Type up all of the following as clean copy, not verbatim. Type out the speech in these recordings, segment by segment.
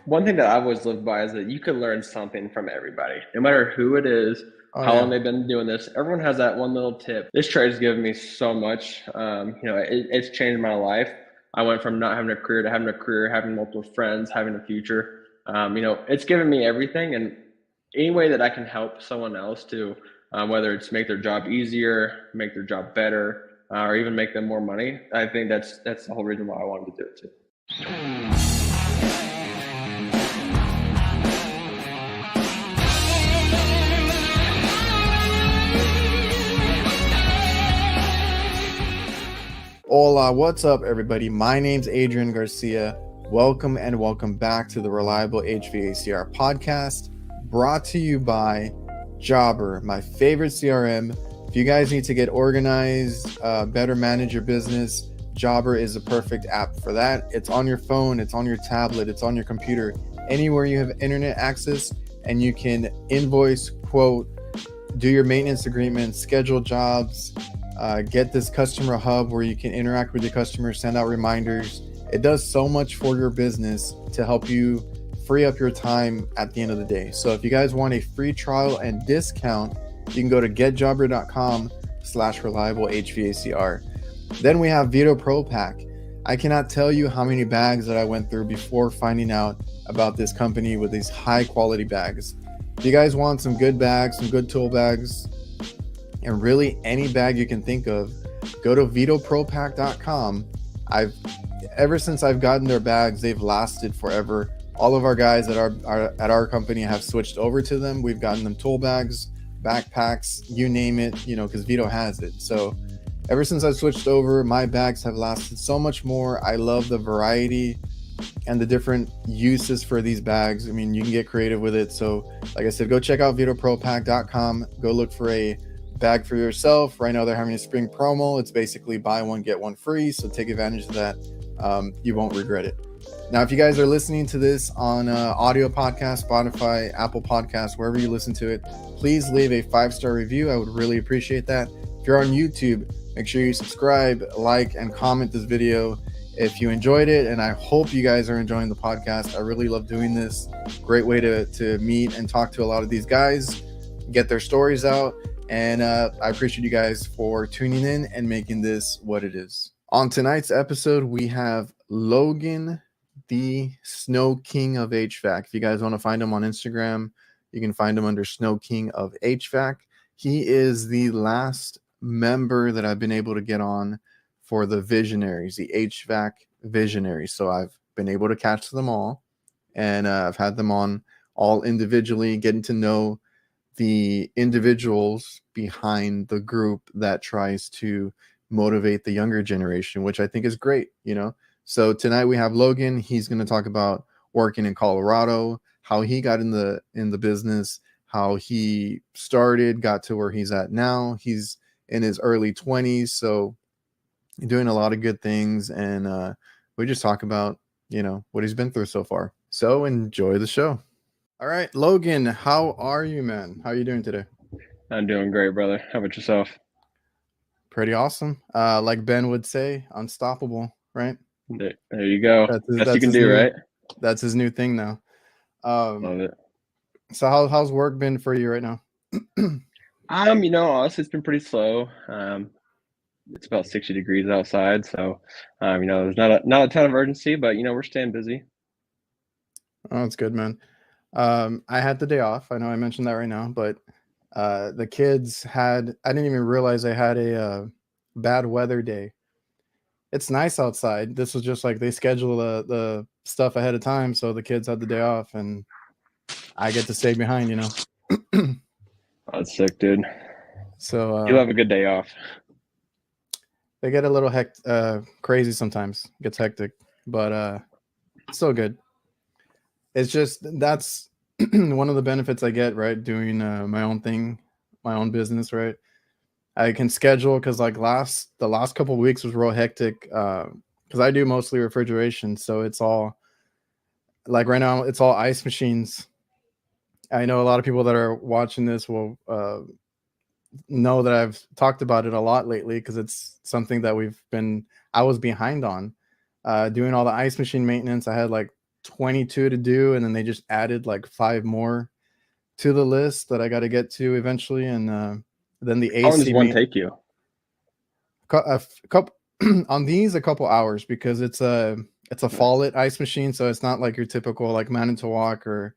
one thing that I've always lived by is that you can learn something from everybody, no matter who it is, Oh how long yeah. they've been doing this. Everyone has that one little tip. This trade has given me so much. It's changed my life. I went from not having a career to having a career, having multiple friends, having a future. It's given me everything, and any way that I can help someone else to, whether it's make their job easier, make their job better, or even make them more money. I think that's the whole reason why I wanted to do it too. Hola, what's up, everybody? My name's Adrian Garcia. Welcome and welcome back to the Reliable HVACR podcast, brought to you by Jobber, my favorite CRM. If you guys need to get organized, better manage your business, Jobber is a perfect app for that. It's on your phone, it's on your tablet, it's on your computer, anywhere you have internet access, and you can invoice, quote, do your maintenance agreements, schedule jobs, get this customer hub where you can interact with your customers, send out reminders. It does so much for your business to help you free up your time at the end of the day. So if you guys want a free trial and discount, you can go to getjobber.com/reliable HVACR. Then we have VETO Pro Pack. I cannot tell you how many bags that I went through before finding out about this company with these high quality bags. If you guys want some good bags, some good tool bags, and really any bag you can think of, go to vetopropack.com. Ever since I've gotten their bags, they've lasted forever. All of our guys at our company have switched over to them. We've gotten them tool bags, backpacks, you name it, because Veto has it. So ever since I switched over, my bags have lasted so much more. I love the variety and the different uses for these bags. I mean, you can get creative with it. So like I said, go check out vetopropack.com. Go look for a bag for yourself. Right now they're having a spring promo. It's basically buy one get one free, so take advantage of that. You won't regret it. Now if you guys are listening to this on audio podcast, Spotify, Apple Podcasts, wherever you listen to it, please leave a 5-star review. I would really appreciate that. If you're on YouTube, make sure you subscribe, like, and comment this video if you enjoyed it, and I hope you guys are enjoying the podcast. I really love doing this. Great way to meet and talk to a lot of these guys, get their stories out. And I appreciate you guys for tuning in and making this what it is. On tonight's episode, we have Logan, the Snow King of HVAC. If you guys want to find him on Instagram, you can find him under Snow King of HVAC. He is the last member that I've been able to get on for the Visionaries, the HVAC Visionaries. So I've been able to catch them all, and I've had them on all individually, getting to know the individuals behind the group that tries to motivate the younger generation, which I think is great, So tonight we have Logan. He's going to talk about working in Colorado, how he got in the business, how he started, got to where he's at now. He's in his early 20s, so doing a lot of good things, and we just talk about, what he's been through so far. So enjoy the show. All right, Logan, how are you, man? How are you doing today? I'm doing great, brother. How about yourself? Pretty awesome. Like Ben would say, unstoppable, right? There you go. Best you can do, right? That's his new thing now. Love it. So how's work been for you right now? Honestly, it's been pretty slow. It's about 60 degrees outside, so there's not a ton of urgency, but we're staying busy. Oh, that's good, man. I had the day off. I know I mentioned that right now, but the kids I didn't even realize they had a bad weather day. It's nice outside. This was just like they schedule the stuff ahead of time, so the kids had the day off, and I get to stay behind, Oh, that's sick, dude. So You'll have a good day off. They get a little crazy sometimes. It gets hectic, but still good. It's just that's one of the benefits I get, right? Doing my own thing, my own business, right? I can schedule because like the last couple of weeks was real hectic because I do mostly refrigeration, so it's all like right now it's all ice machines. I know a lot of people that are watching this will know that I've talked about it a lot lately because it's something that I was behind on doing all the ice machine maintenance. I had like 22 to do, and then they just added like 5 more to the list that I got to get to eventually. And then the How long does AC one main take you? a couple on these, a couple hours, because it's a Nice. fallet ice machine, so it's not like your typical like Manitowoc or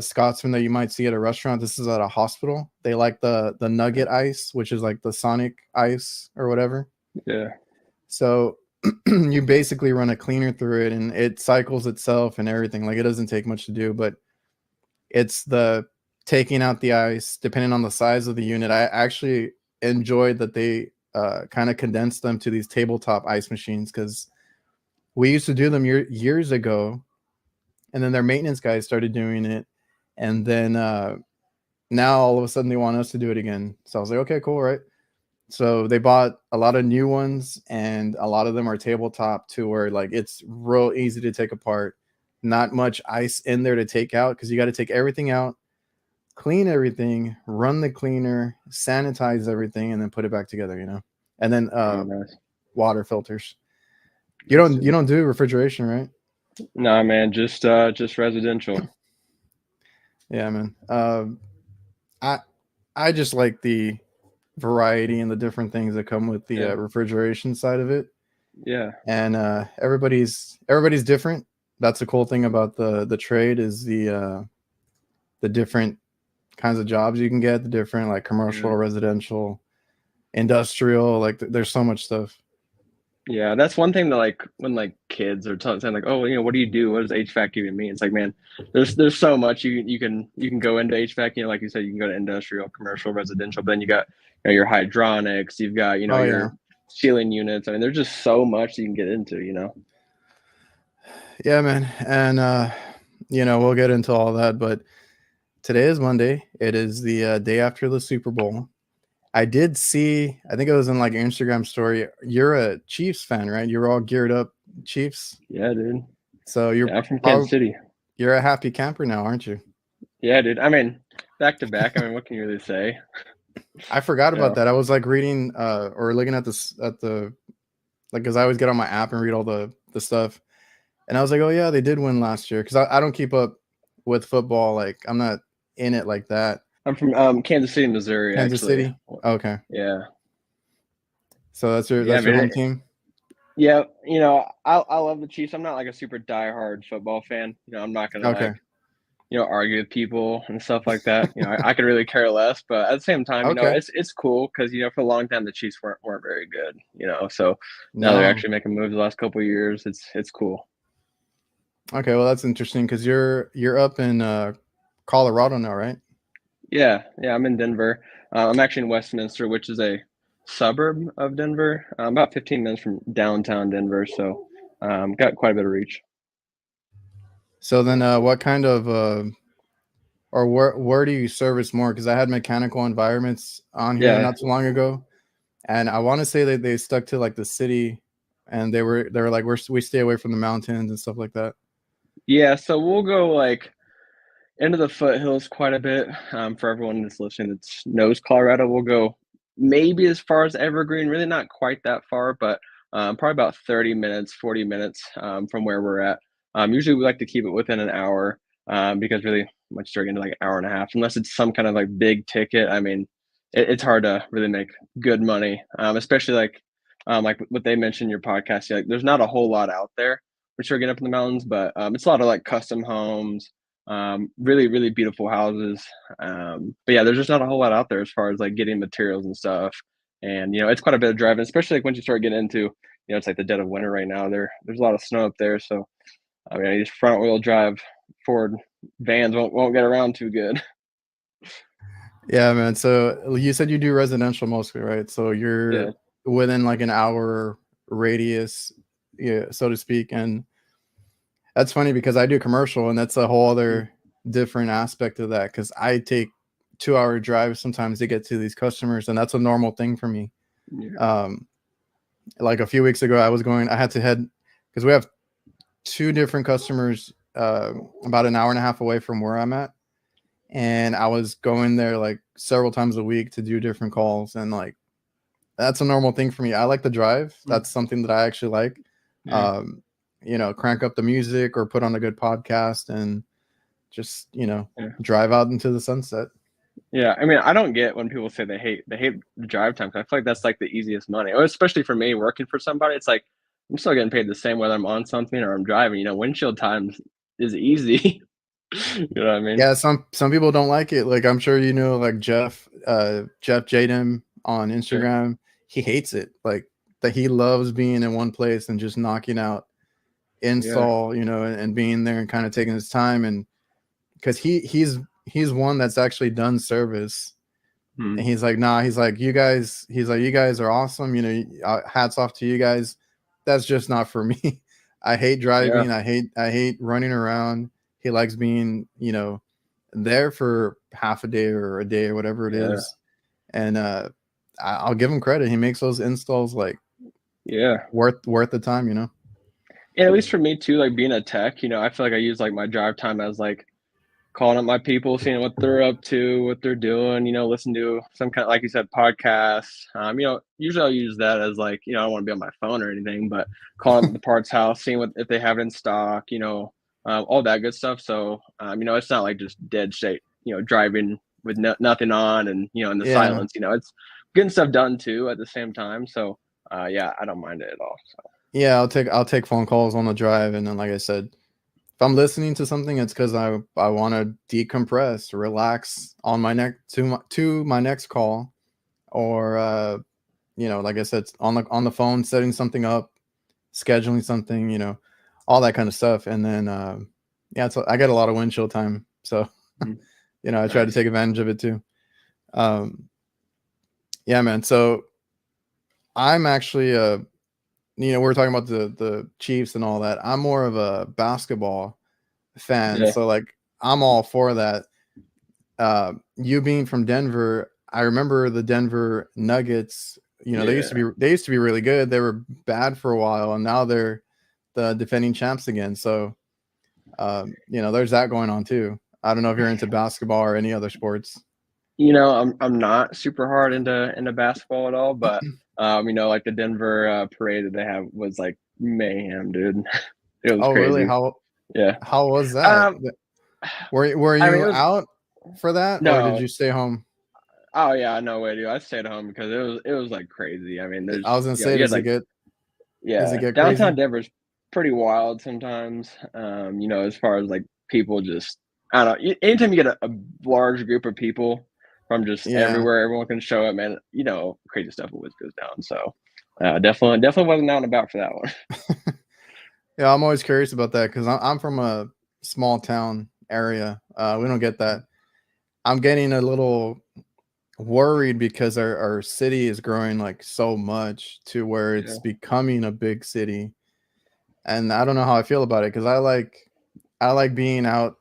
Scotsman that you might see at a restaurant. This is at a hospital. They like the nugget ice, which is like the Sonic ice or whatever. Yeah. So you basically run a cleaner through it, and it cycles itself and everything. Like, it doesn't take much to do, but it's the taking out the ice depending on the size of the unit. I actually enjoyed that they kind of condensed them to these tabletop ice machines, because we used to do them years ago, and then their maintenance guys started doing it, and then now all of a sudden they want us to do it again. So I was like, okay, cool, right? So they bought a lot of new ones, and a lot of them are tabletop to where like it's real easy to take apart. Not much ice in there to take out, because you got to take everything out, clean everything, run the cleaner, sanitize everything, and then put it back together, And then Oh, nice. water filters. You don't do refrigeration, right? No, man, just residential. Yeah, man. I just like the variety and the different things that come with the refrigeration side of it. Yeah. And everybody's different. That's the cool thing about the trade, is the different kinds of jobs you can get, the different like commercial, residential, industrial, like there's so much stuff. Yeah, that's one thing that like when like kids are saying like, oh, what do you do? What does HVAC even mean? It's like, man, there's so much you can go into HVAC. Like you said, you can go to industrial, commercial, residential. But then you got your hydronics. You've got your ceiling units. I mean, there's just so much you can get into. Yeah, man, and we'll get into all that. But today is Monday. It is the day after the Super Bowl. I did see, I think it was in like an Instagram story. You're a Chiefs fan, right? You're all geared up Chiefs. Yeah, dude. So I'm from Kansas City. You're a happy camper now, aren't you? Yeah, dude. I mean, back to back. I mean, what can you really say? I forgot about that. I was like reading or looking at the like, because I always get on my app and read all the stuff, and I was like, oh yeah, they did win last year, because I don't keep up with football. Like, I'm not in it like that. I'm from Kansas City, Missouri. Kansas City. Okay. Yeah. So that's your home team. Yeah, I love the Chiefs. I'm not like a super diehard football fan. I'm not gonna argue with people and stuff like that. I could really care less. But at the same time, it's cool because for a long time the Chiefs weren't very good. So now they're actually making moves the last couple of years. It's cool. Okay, well that's interesting, because you're up in Colorado now, right? Yeah, I'm in Denver. I'm actually in Westminster, which is a suburb of Denver, about 15 minutes from downtown Denver. So got quite a bit of reach. So then what kind of or where do you service more? Because I had mechanical environments on here not too long ago, and I want to say that they stuck to like the city, and they were like, we stay away from the mountains and stuff like that. Yeah, so we'll go like into the foothills quite a bit. For everyone that's listening that knows Colorado, we'll go maybe as far as Evergreen, really not quite that far, but probably about 30 minutes, 40 minutes from where we're at. Usually we like to keep it within an hour because really once you're into like an hour and a half, unless it's some kind of like big ticket, I mean, it's hard to really make good money, especially like what they mentioned in your podcast. Like, there's not a whole lot out there for sure getting up in the mountains, but it's a lot of like custom homes, really, really beautiful houses. But yeah, there's just not a whole lot out there as far as like getting materials and stuff. And it's quite a bit of driving, especially like once you start getting into, it's like the dead of winter right now. There's a lot of snow up there, so I mean, these front wheel drive Ford vans won't get around too good. Yeah, man. So you said you do residential mostly, right? So you're within like an hour radius, so to speak. And that's funny because I do commercial, and that's a whole other different aspect of that, because I take 2-hour drives sometimes to get to these customers, and that's a normal thing for me. Like a few weeks ago, I had to head, because we have 2 different customers about an hour and a half away from where I'm at, and I was going there like several times a week to do different calls, and like that's a normal thing for me. I like the drive. That's something that I actually like. crank up the music or put on a good podcast and just, Yeah. drive out into the sunset. Yeah, I mean, I don't get when people say they hate the drive time, 'cause I feel like that's like the easiest money. Or especially for me working for somebody, it's like I'm still getting paid the same whether I'm on something or I'm driving. Windshield time is easy. You know what I mean? Yeah, some people don't like it. Like I'm sure like Jeff Jadem on Sure. Instagram. He hates it. Like that he loves being in one place and just knocking out Yeah. install, and being there and kind of taking his time, and because he's one that's actually done service. Hmm. And he's like, nah, you guys are awesome. Hats off to you guys. That's just not for me. I hate Yeah. driving. I hate running around. He likes being, there for half a day or a day or whatever it Yeah. is. And I'll give him credit. He makes those installs like Yeah. worth the time, And at least for me too, like being a tech, I feel like I use like my drive time as like calling up my people, seeing what they're up to, what they're doing, listen to some kind of, like you said, podcasts. Usually I'll use that as like, I don't want to be on my phone or anything, but calling up the parts house, seeing if they have it in stock, all that good stuff. So, it's not like just dead straight, driving with nothing on and, in the Yeah. silence, it's getting stuff done too at the same time. So, yeah, I don't mind it at all. So. Yeah, I'll take phone calls on the drive, and then like I said, if I'm listening to something, it's because I want to decompress, relax on my next to my next call, or like I said, on the phone, setting something up, scheduling something, all that kind of stuff. And then yeah, so I get a lot of windshield time, so Mhm. I try to Nice. take advantage of it too. Yeah, man. So I'm actually we're talking about the Chiefs and all that. I'm more of a basketball fan, Yeah. so like I'm all for that. You being from Denver, I remember the Denver Nuggets. Yeah. They used to be really good. They were bad for a while, and now they're the defending champs again. So there's that going on too. I don't know if you're into basketball or any other sports. I'm not super hard into basketball at all, but like the Denver parade that they have was like mayhem, dude. It was Oh, really? crazy. Yeah. How was that? Um, Were I mean, you it was out for that, or did no. you stay home? Oh yeah, no way, dude. I stayed home because it was like crazy. I mean, I was gonna say, you had like does it yeah, get downtown crazy? Denver's pretty wild sometimes. As far as like people just I don't know. Anytime you get a large group of people from just Yeah. everywhere, everyone can show up, man. Crazy stuff always goes down. So definitely wasn't out and about for that one. Yeah, I'm always curious about that because I'm from a small town area. We don't get that. I'm getting a little worried because our city is growing like so much to where it's Yeah. becoming a big city. And I don't know how I feel about it because I like being out,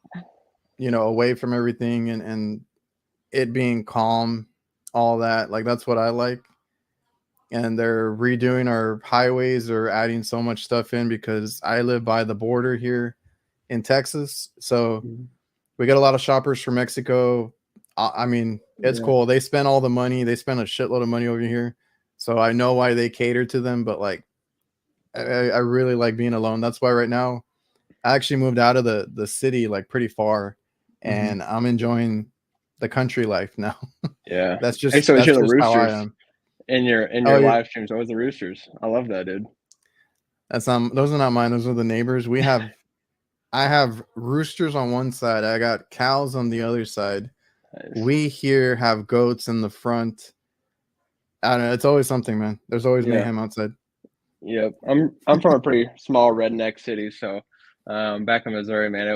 away from everything, and it being calm, all that. Like that's what I like. And they're redoing our highways or adding so much stuff in because I live by the border here in Texas. So Mhm. we get a lot of shoppers from Mexico. I mean, it's Yeah. cool. They spend all the money. They spend a shitload of money over here. So I know why they cater to them, but like I really like being alone. That's why right now I actually moved out of the city like pretty far, Mhm. and I'm enjoying the country life now. Yeah. that's I just used to always that's hear the just how I roosters am. in Oh, your live streams. Always the roosters. I love that, dude. that's not those are not mine. Those are the neighbors. I have roosters on one side. I got cows on the other side. Nice. We here have goats in the front. I don't know. It's always something, man. There's always Yeah. mayhem outside. Yep. I'm from a pretty small redneck city, so back in Missouri, man,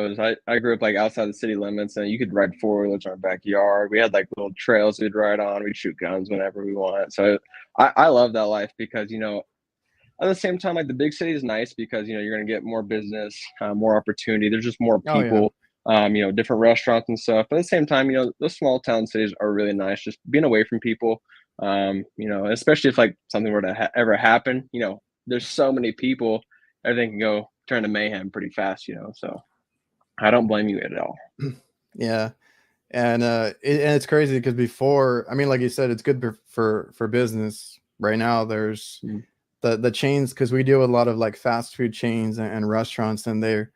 I grew up like outside the city limits, and you could ride four wheelers in our backyard. We had like little trails we'd ride on. We'd shoot guns whenever we want. So I love that life because at the same time, like the big city is nice because you're gonna get more business, more opportunity. There's just more Oh yeah. people, different restaurants and stuff. But at the same time, those small town cities are really nice. Just being away from people, especially if like something were to ever happen. There's so many people, everything can go turn to mayhem pretty fast. So I don't blame you at all. Yeah. And and it's crazy because before, I mean, like you said, it's good for business. Right now, there's Mm. the chains, because we deal with a lot of like fast food chains and restaurants, and they're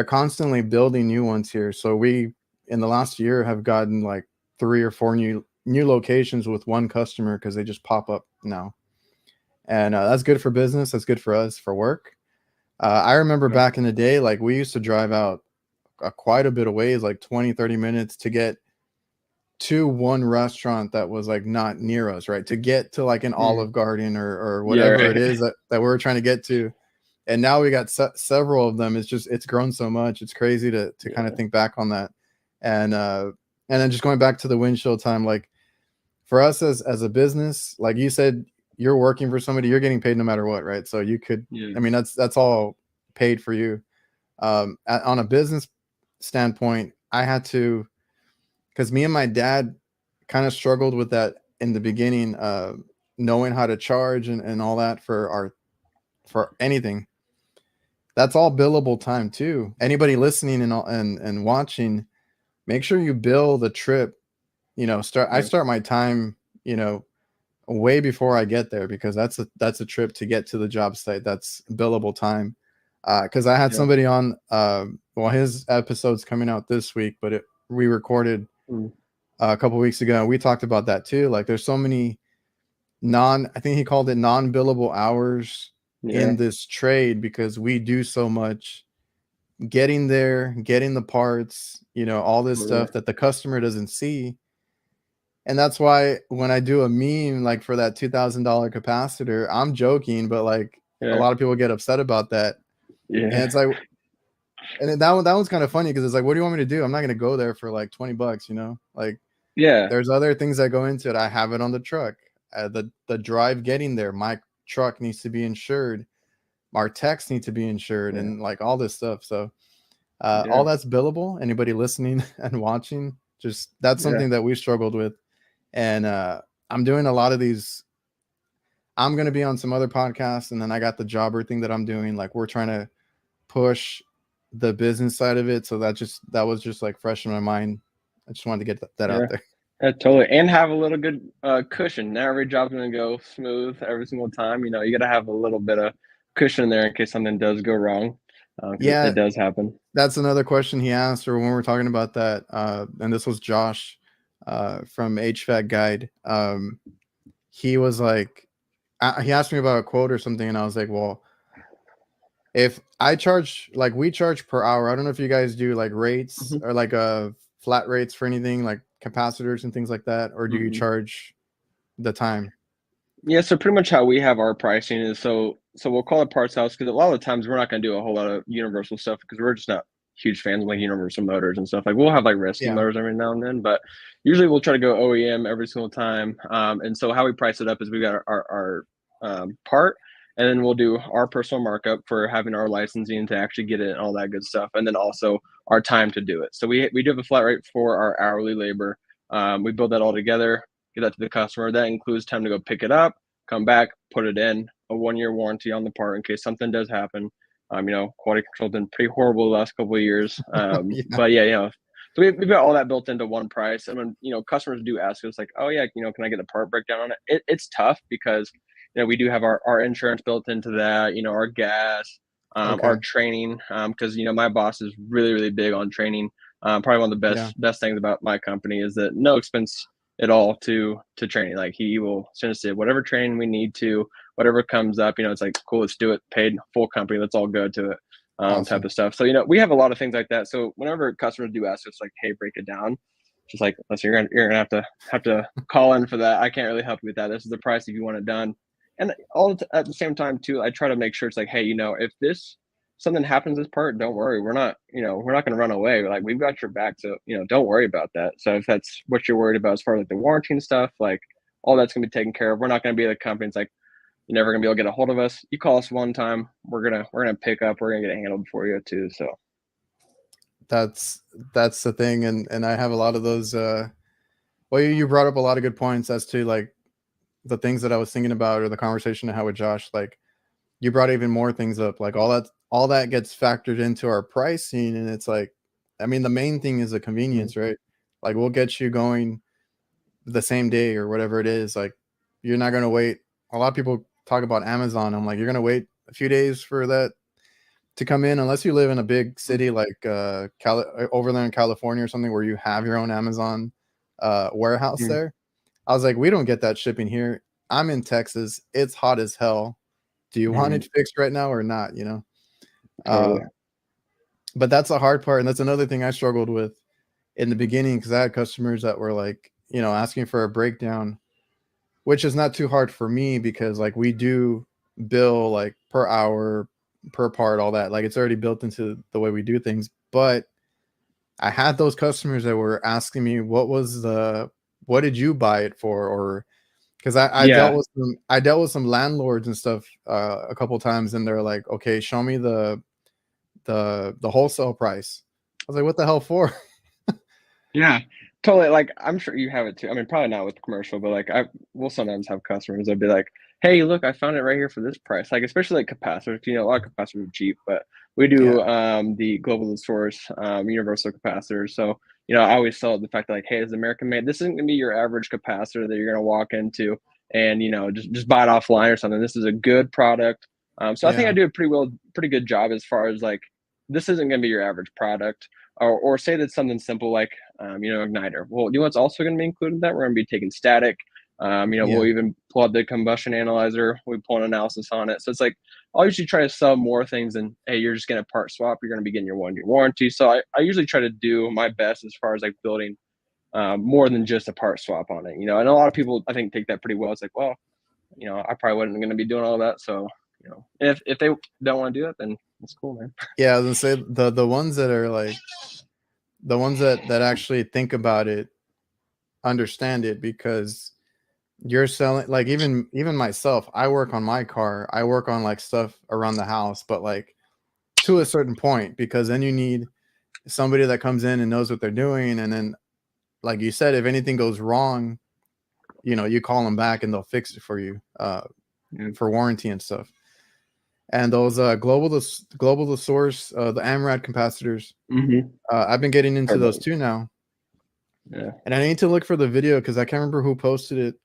constantly building new ones here. So we in the last year have gotten like 3 or 4 new locations with one customer because they just pop up now, and that's good for business. That's good for us for work. I remember Right. back in the day, like we used to drive out quite a bit of ways, like 20-30 minutes to get to one restaurant that was like not near us, right? To get to like an Mm. Olive Garden or Yeah, whatever it right. is that we're trying to get to. And now we got several of them. It's grown so much. It's crazy to kind of Yeah. think back on that. And then just going back to the windshield time, like for us as a business, like you said, you're working for somebody, you're getting paid no matter what, right? So you could, Yeah. I mean, that's all paid for you. On a business standpoint, I had to, because me and my dad kind of struggled with that in the beginning, knowing how to charge and all that for anything. That's all billable time too. Anybody listening and watching, make sure you bill the trip. I Yeah. start my time, way before I get there, because that's a trip to get to the job site. That's billable time. Because I had Yeah. somebody on, well, his episode's coming out this week, but we recorded Mm. a couple weeks ago. We talked about that too. Like there's so many I think he called it non-billable hours in Yeah. this trade, because we do so much getting there, getting the parts, all this Yeah. stuff that the customer doesn't see. And that's why when I do a meme like for that $2,000 capacitor, I'm joking, but like a Yeah. lot of people get upset about that. And Yeah. it's like, and then that one's kind of funny, because it's like, what do you want me to do? I'm not going to go there for like $20, like Yeah. there's other things that go into it. I have it on the truck. The drive getting there, my truck needs to be insured. Our techs need to be insured, Yeah. and like all this stuff. So all Yeah. that's billable. Anybody listening and watching, just that's Yeah. something that we struggled with. And I'm doing a lot of these. I'm going to be on some other podcasts, and then I got the jobber thing that I'm doing. Like we're trying to push the business side of it. So that was just like fresh in my mind. I just wanted to get that Yeah. out there. Yeah, totally, and have a little good cushion. Not every job's gonna go smooth every single time. You got to have a little bit of cushion there in case something does go wrong, because Yeah, it does happen. that's another question he asked, or when we were talking about that. And this was Josh from HVAC Guide. He was like, he asked me about a quote or something, and I was like, well, if I charge, like we charge per hour. I don't know if you guys do like rates Hmm. or like flat rates for anything like capacitors and things like that, or do you Hmm. charge the time? Yeah, so pretty much how we have our pricing is so we'll call it parts house because a lot of the times we're not gonna do a whole lot of universal stuff because we're just not huge fans of like universal motors and stuff. Like we'll have like rescue Yeah. motors every now and then, but usually we'll try to go OEM every single time. And so how we price it up is we got our part, and then we'll do our personal markup for having our licensing to actually get it and all that good stuff, and then also our time to do it. So we do have a flat rate for our hourly labor. We build that all together, get that to the customer. That includes time to go pick it up, come back, put it in, a 1 year warranty on the part in case something does happen. Quality control's been pretty horrible the last couple of years. Yeah. But yeah, so we've got all that built into one price. And when, customers do ask us like, oh yeah, can I get the part breakdown on it? It's tough because, we do have our insurance built into that, our gas, our Okay. training. Cause my boss is really, really big on training. Probably one of the Yeah. best things about my company is that no expense at all to training. Like he will send us to whatever training we need to, whatever comes up. It's like cool, let's do it. Paid full company, let's all go to it. Type Awesome. of stuff. So we have a lot of things like that. So whenever customers do ask us like, hey, break it down, just like listen, you're gonna have to call in for that. I can't really help you with that. This is the price if you want it done. And at the same time too, I try to make sure it's like, hey, if this something happens this part, don't worry. We're not going to run away. Like we've got your back. So, don't worry about that. So if that's what you're worried about as far as like the warranty and stuff, like all that's going to be taken care of. We're not going to be the company. It's like, you're never going to be able to get a hold of us. You call us one time, we're going to pick up, we're going to get it handled for you too. So That's that's the thing. And I have a lot of those, well, you brought up a lot of good points as to like the things that I was thinking about, or the conversation I had with Josh. Like you brought even more things up, like all that gets factored into our pricing. And it's like, I mean, the main thing is the mhm. convenience, right? Like we'll get you going the same day or whatever it is. Like you're not going to wait. A lot of people talk about Amazon. I'm like, you're gonna wait a few days for that to come in, unless you live in a big city like over there in California or something where you have your own Amazon warehouse Mhm. there. I was like, we don't get that shipping here. I'm in Texas. It's hot as hell. Do you want Mhm. it fixed right now or not? You know. Totally. But that's the hard part, and that's another thing I struggled with in the beginning, because I had customers that were like, you know, asking for a breakdown, which is not too hard for me because like we do bill like per hour, per part, all that. Like it's already built into the way we do things. But I had those customers that were asking me what did you buy it for? Or because Yeah. I dealt with some landlords and stuff a couple times, and they're like, okay, show me the wholesale price. I was like, what the hell for? Yeah, totally. Like, I'm sure you have it too. I mean, probably not with commercial, but like, I will sometimes have customers that'll be like, "Hey, look, I found it right here for this price." Like, especially like capacitors. You know, a lot of capacitors are cheap, but we Yeah, do the global source universal capacitors. So, you know, I always sell the fact that like, "Hey, it's American made. This isn't gonna be your average capacitor that you're gonna walk into and you know just buy it offline or something. This is a good product." So I think I yeah, do a pretty good job as far as like, this isn't gonna be your average product. Or say that something simple like you know, igniter. Well, you know what's also going to be included in that? We're going to be taking static. You know, we'll yeah. even pull out the combustion analyzer. We pull an analysis on it. So it's like I'll usually try to sell more things than, hey, you're just going to part swap. You're going to be getting your 1 year warranty. So I usually try to do my best as far as like building more than just a part swap on it. You know, and a lot of people I think take that pretty well. It's like, well, you know, I probably wasn't going to be doing all that. So you know, if they don't want to do it, then it's cool, man. Yeah, I was gonna say the ones that are like the ones that actually think about it understand it, because you're selling, like, even myself, I work on my car, I work on like stuff around the house, but like to a certain point, because then you need somebody that comes in and knows what they're doing, and then like you said, if anything goes wrong, you know, you call them back and they'll fix it for you Yeah. for warranty and stuff. And those global the source, the AMRAD capacitors, Mm-hmm. I've been getting into Heard those about too now. yeah. And I need to look for the video because I can't remember who posted it.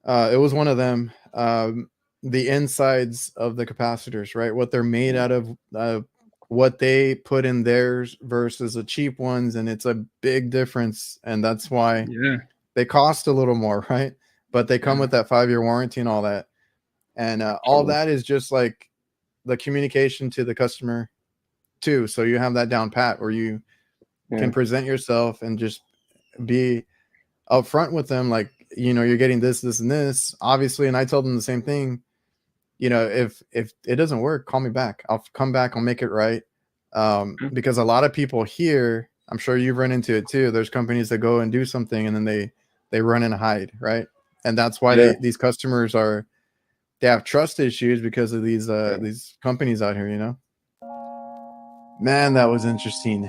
It was one of them. The insides of the capacitors, right? What they're made out of, what they put in theirs versus the cheap ones, and it's a big difference. And that's why Yeah. they cost a little more, right? But they come Yeah. with that 5-year warranty and all that. And all Totally. that is just like the communication to the customer too. So you have that down pat where you can Yeah. present yourself and just be upfront with them, like, you know, you're getting this and this, obviously. And I told them the same thing. You know, if it doesn't work, call me back. I'll come back, I'll make it right. Yeah. Because a lot of people here, I'm sure you've run into it too, there's companies that go and do something and then they run and hide, right? And that's why Yeah. these customers they have trust issues because of Yeah. these companies out here, you know. Man, that was interesting.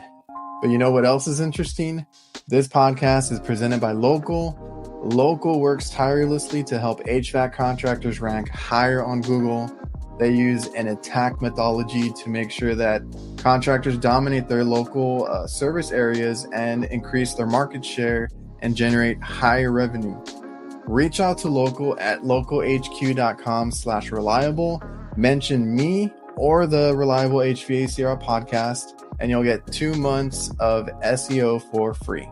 But you know what else is interesting? This podcast is presented by Local. Local works tirelessly to help HVAC contractors rank higher on Google. They use an attack methodology to make sure that contractors dominate their local service areas and increase their market share and generate higher revenue. Reach out to Local at localhq.com/reliable. Mention me or the Reliable HVACR podcast, and you'll get 2 months of SEO for free.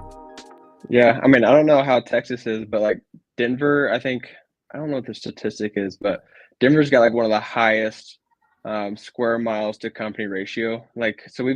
Yeah. I mean, I don't know how Texas is, but like Denver, I think I don't know what the statistic is, but Denver's got like one of the highest square miles to company ratio. Like, so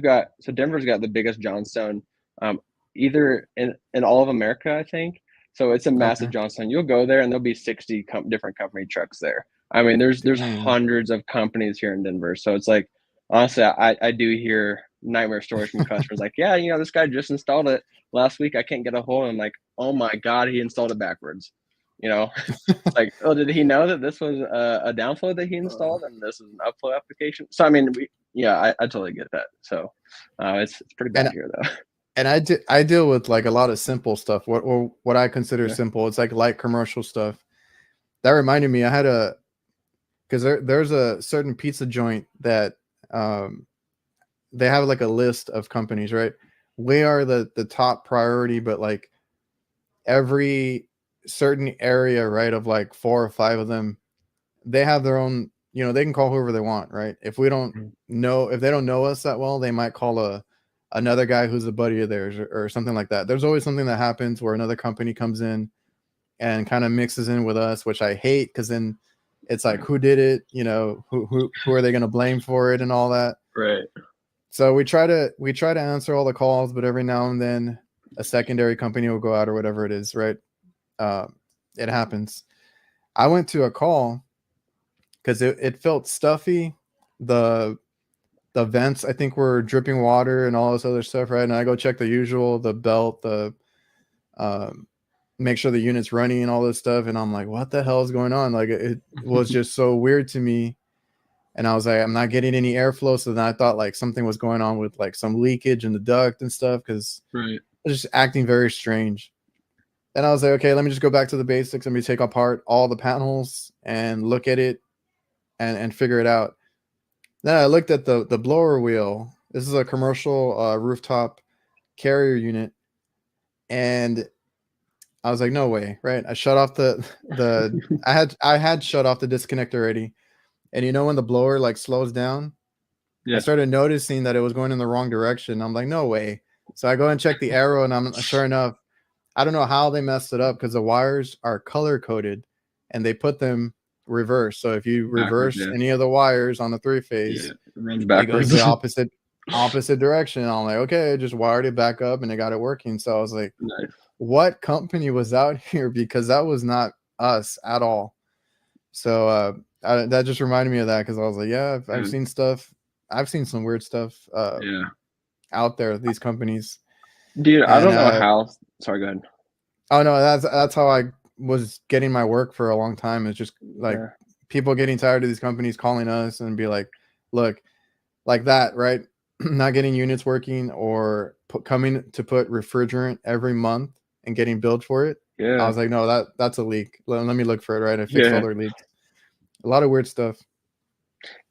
Denver's got the biggest Johnstone, um, either in all of America, I think. So it's a Okay. massive Johnstone. You'll go there and there'll be 60 different company trucks there. I mean, there's Dang. hundreds of companies here in Denver. So it's like, honestly, I do hear nightmare stories from customers like, yeah, you know, this guy just installed it last week. I can't get a hold of him. Like, oh my God, he installed it backwards. You know, it's like, oh, did he know that this was a downflow that he installed and this is an upflow application? So, I mean, yeah, I totally get that. So, it's pretty and bad here though. and I deal with like a lot of simple stuff. What I consider Yeah. simple. It's like light commercial stuff. That reminded me, I had because there's a certain pizza joint that um they have like a list of companies, right? We are the top priority, but like every certain area, right, of like 4 or 5 of them, they have their own, they can call whoever they want, right? If they don't know us that well, they might call another guy who's a buddy of theirs, or something like that. There's always something that happens where another company comes in and kind of mixes in with us, which I hate, because then it's like, who did it? Who are they going to blame for it and all that? Right. So we try to answer all the calls, but every now and then a secondary company will go out or whatever it is, right? It happens. I went to a call because it felt stuffy. The vents, I think, were dripping water and all this other stuff, right? And I go check the usual, the belt, make sure the unit's running and all this stuff. And I'm like, what the hell is going on? Like, it was just so weird to me. And I was like, I'm not getting any airflow. So then I thought like something was going on with like some leakage in the duct and stuff, because Right. it was just acting very strange. And I was like, okay, let me just go back to the basics. Let me take apart all the panels and look at it and figure it out. Then I looked at the blower wheel. This is a commercial rooftop carrier unit. And I was like, no way, right? I shut off I had shut off the disconnect already. And when the blower like slows down, Yeah. I started noticing that it was going in the wrong direction. I'm like, no way. So I go and check the arrow, and I'm sure enough, I don't know how they messed it up, because the wires are color coded and they put them reverse. So if you reverse Backwards, yeah. any of the wires on the 3-phase, Yeah, it runs it backwards. goes the opposite direction. And I'm like, okay, I just wired it back up and it got it working. So I was like, Nice. what company was out here? Because that was not us at all. So that just reminded me of that, because I was like, yeah, I've seen stuff. I've seen some weird stuff Yeah. out there, these companies. Dude, I And don't know how. Sorry, go ahead. oh no, that's how I was getting my work for a long time. It's just like Yeah. people getting tired of these companies calling us and be like, look, like that, right? Not getting units working, or coming to put refrigerant every month and getting billed for it. I Yeah. was like, no, that's a leak. Let me look for it, right? I fixed all Yeah. their leaks. A lot of weird stuff.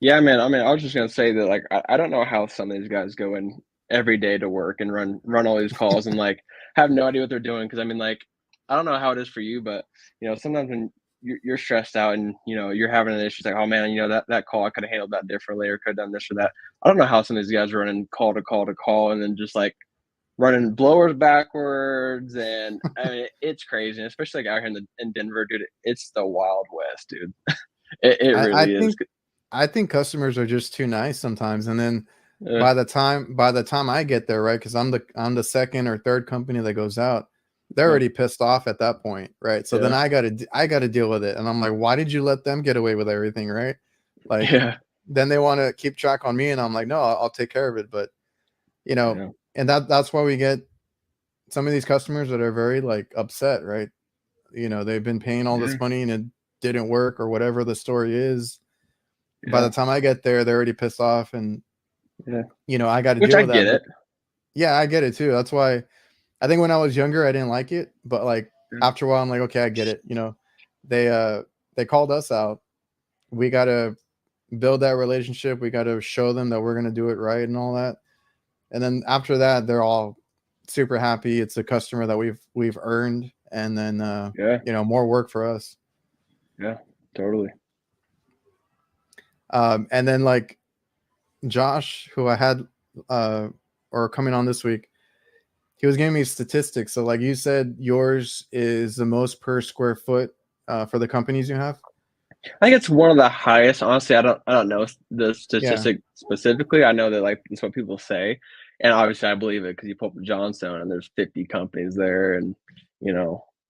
Yeah, man. I mean, I was just gonna say that, like, I don't know how some of these guys go in every day to work and run all these calls and like have no idea what they're doing. Because I mean, like, I don't know how it is for you, but sometimes when you're stressed out and you're having an issue, it's like, oh man, that call I could have handled that differently, or could have done this or that. I don't know how some of these guys are running call to call to call, and then just like running blowers backwards, and I mean, it's crazy, and especially like out here in Denver, dude. It's the Wild West, dude. It I really is. think customers are just too nice sometimes, and then Uh, by the time I get there, right? Because I'm the second or third company that goes out, they're yeah, already pissed off at that point, right? So then yeah, I gotta deal with it, and I'm like, why did you let them get away with everything, right? Like, yeah, then they want to keep track on me, and I'm like, no, I'll take care of it. But you know, yeah, and that's why we get some of these customers that are very like upset, right? They've been paying all yeah, this money and it didn't work, or whatever the story is. By yeah, the time I get there, they're already pissed off, and yeah. I got to Which deal I with that. get But it. yeah, I get it too. That's why I think when I was younger, I didn't like it, but like Yeah, after a while, I'm like, okay, I get it. They called us out. We got to build that relationship. We got to show them that we're going to do it right and all that. And then after that, they're all super happy. It's a customer that we've earned, and then yeah, more work for us. yeah, totally. And then like Josh, who I had or coming on this week, he was giving me statistics. So like you said, yours is the most per square foot for the companies you have. I think it's one of the highest. Honestly, I don't know the Yeah. statistic specifically. I know that like it's what people say, and obviously I believe it because you pull up Johnstone and there's 50 companies there, and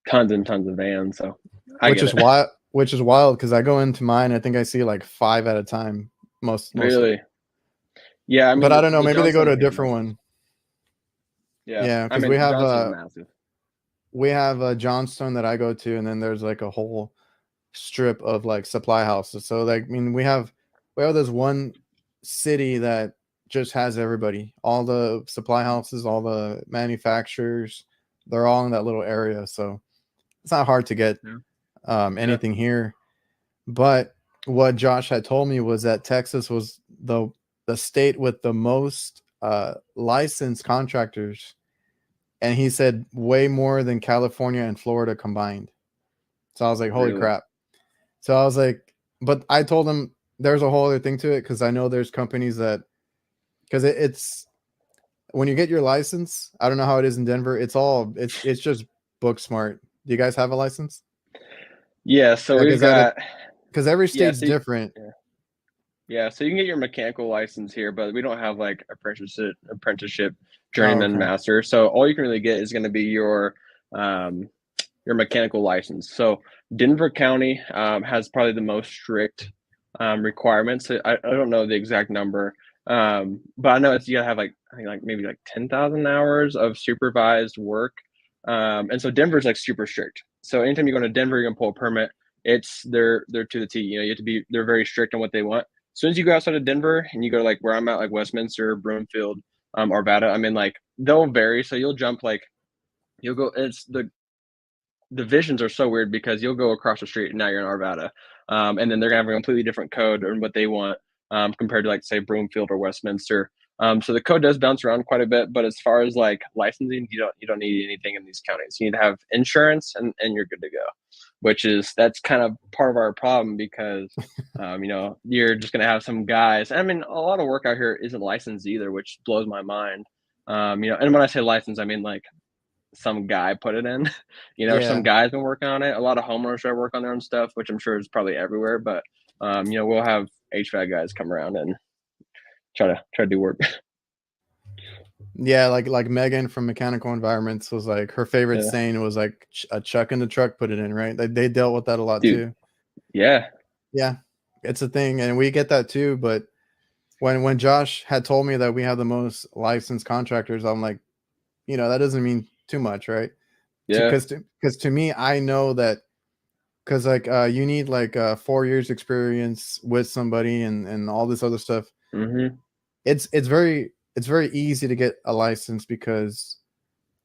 tons and tons of vans. So I Which get is it. why which is wild, because I go into mine, I think I see like 5 at a time mostly. Really? Yeah, I But mean I don't know, the maybe they go to Johnstones a are different massive. one. Yeah, Yeah, I because mean Johnstone's massive. we have a Johnstone that I go to, and then there's like a whole strip of like supply houses. So like, I mean, we have this one city that just has everybody, all the supply houses, all the manufacturers, they're all in that little area. So it's not hard to get Yeah, yeah, anything here. But what Josh had told me was that Texas was the state with the most licensed contractors, and he said way more than California and Florida combined. So I was like, holy really. crap. So I was like, but I told him there's a whole other thing to it, because I know there's companies that, because it's when you get your license, I don't know how it is in Denver. It's just book smart. Do you guys have a license? Yeah, so Like, we've is that it? got Because every yeah, state's different. yeah. Yeah, so you can get your mechanical license here, but we don't have like apprenticeship Oh, journeyman okay. master. So all you can really get is going to be your mechanical license. So Denver County has probably the most strict requirements. I don't know the exact number, but I know it's you gotta have like I think like maybe like 10,000 hours of supervised work, and so Denver's like super strict. So anytime you go to Denver, you're gonna pull a permit. They're to the T. You know, you have to be they're very strict on what they want. As soon as you go outside of Denver and you go to like where I'm at, like Westminster, Broomfield, Arvada, I mean like they'll vary. So you'll jump like you'll go. It's the divisions are so weird because you'll go across the street and now you're in Arvada, and then they're gonna have a completely different code or what they want compared to like say Broomfield or Westminster. So the code does bounce around quite a bit, but as far as like licensing, you don't need anything in these counties. You need to have insurance and you're good to go, which is that's kind of part of our problem because you're just gonna have some guys. I mean, a lot of work out here isn't licensed either, which blows my mind. And when I say license, I mean like some guy put it in. Some Yeah. guy's been working on it. A lot of homeowners try to work on their own stuff, which I'm sure is probably everywhere. But we'll have HVAC guys come around and try to do work. Yeah, like Megan from Mechanical Environments was like, her favorite Yeah, saying was like, a chuck in the truck, put it in, right? They dealt with that a lot dude. too. Yeah, Yeah, it's a thing, and we get that too. But when Josh had told me that we have the most licensed contractors, I'm like, that doesn't mean too much, right? yeah. Because to me, I know that, because like you need like 4 years experience with somebody, and all this other stuff. Mm-hmm. It's very easy to get a license, because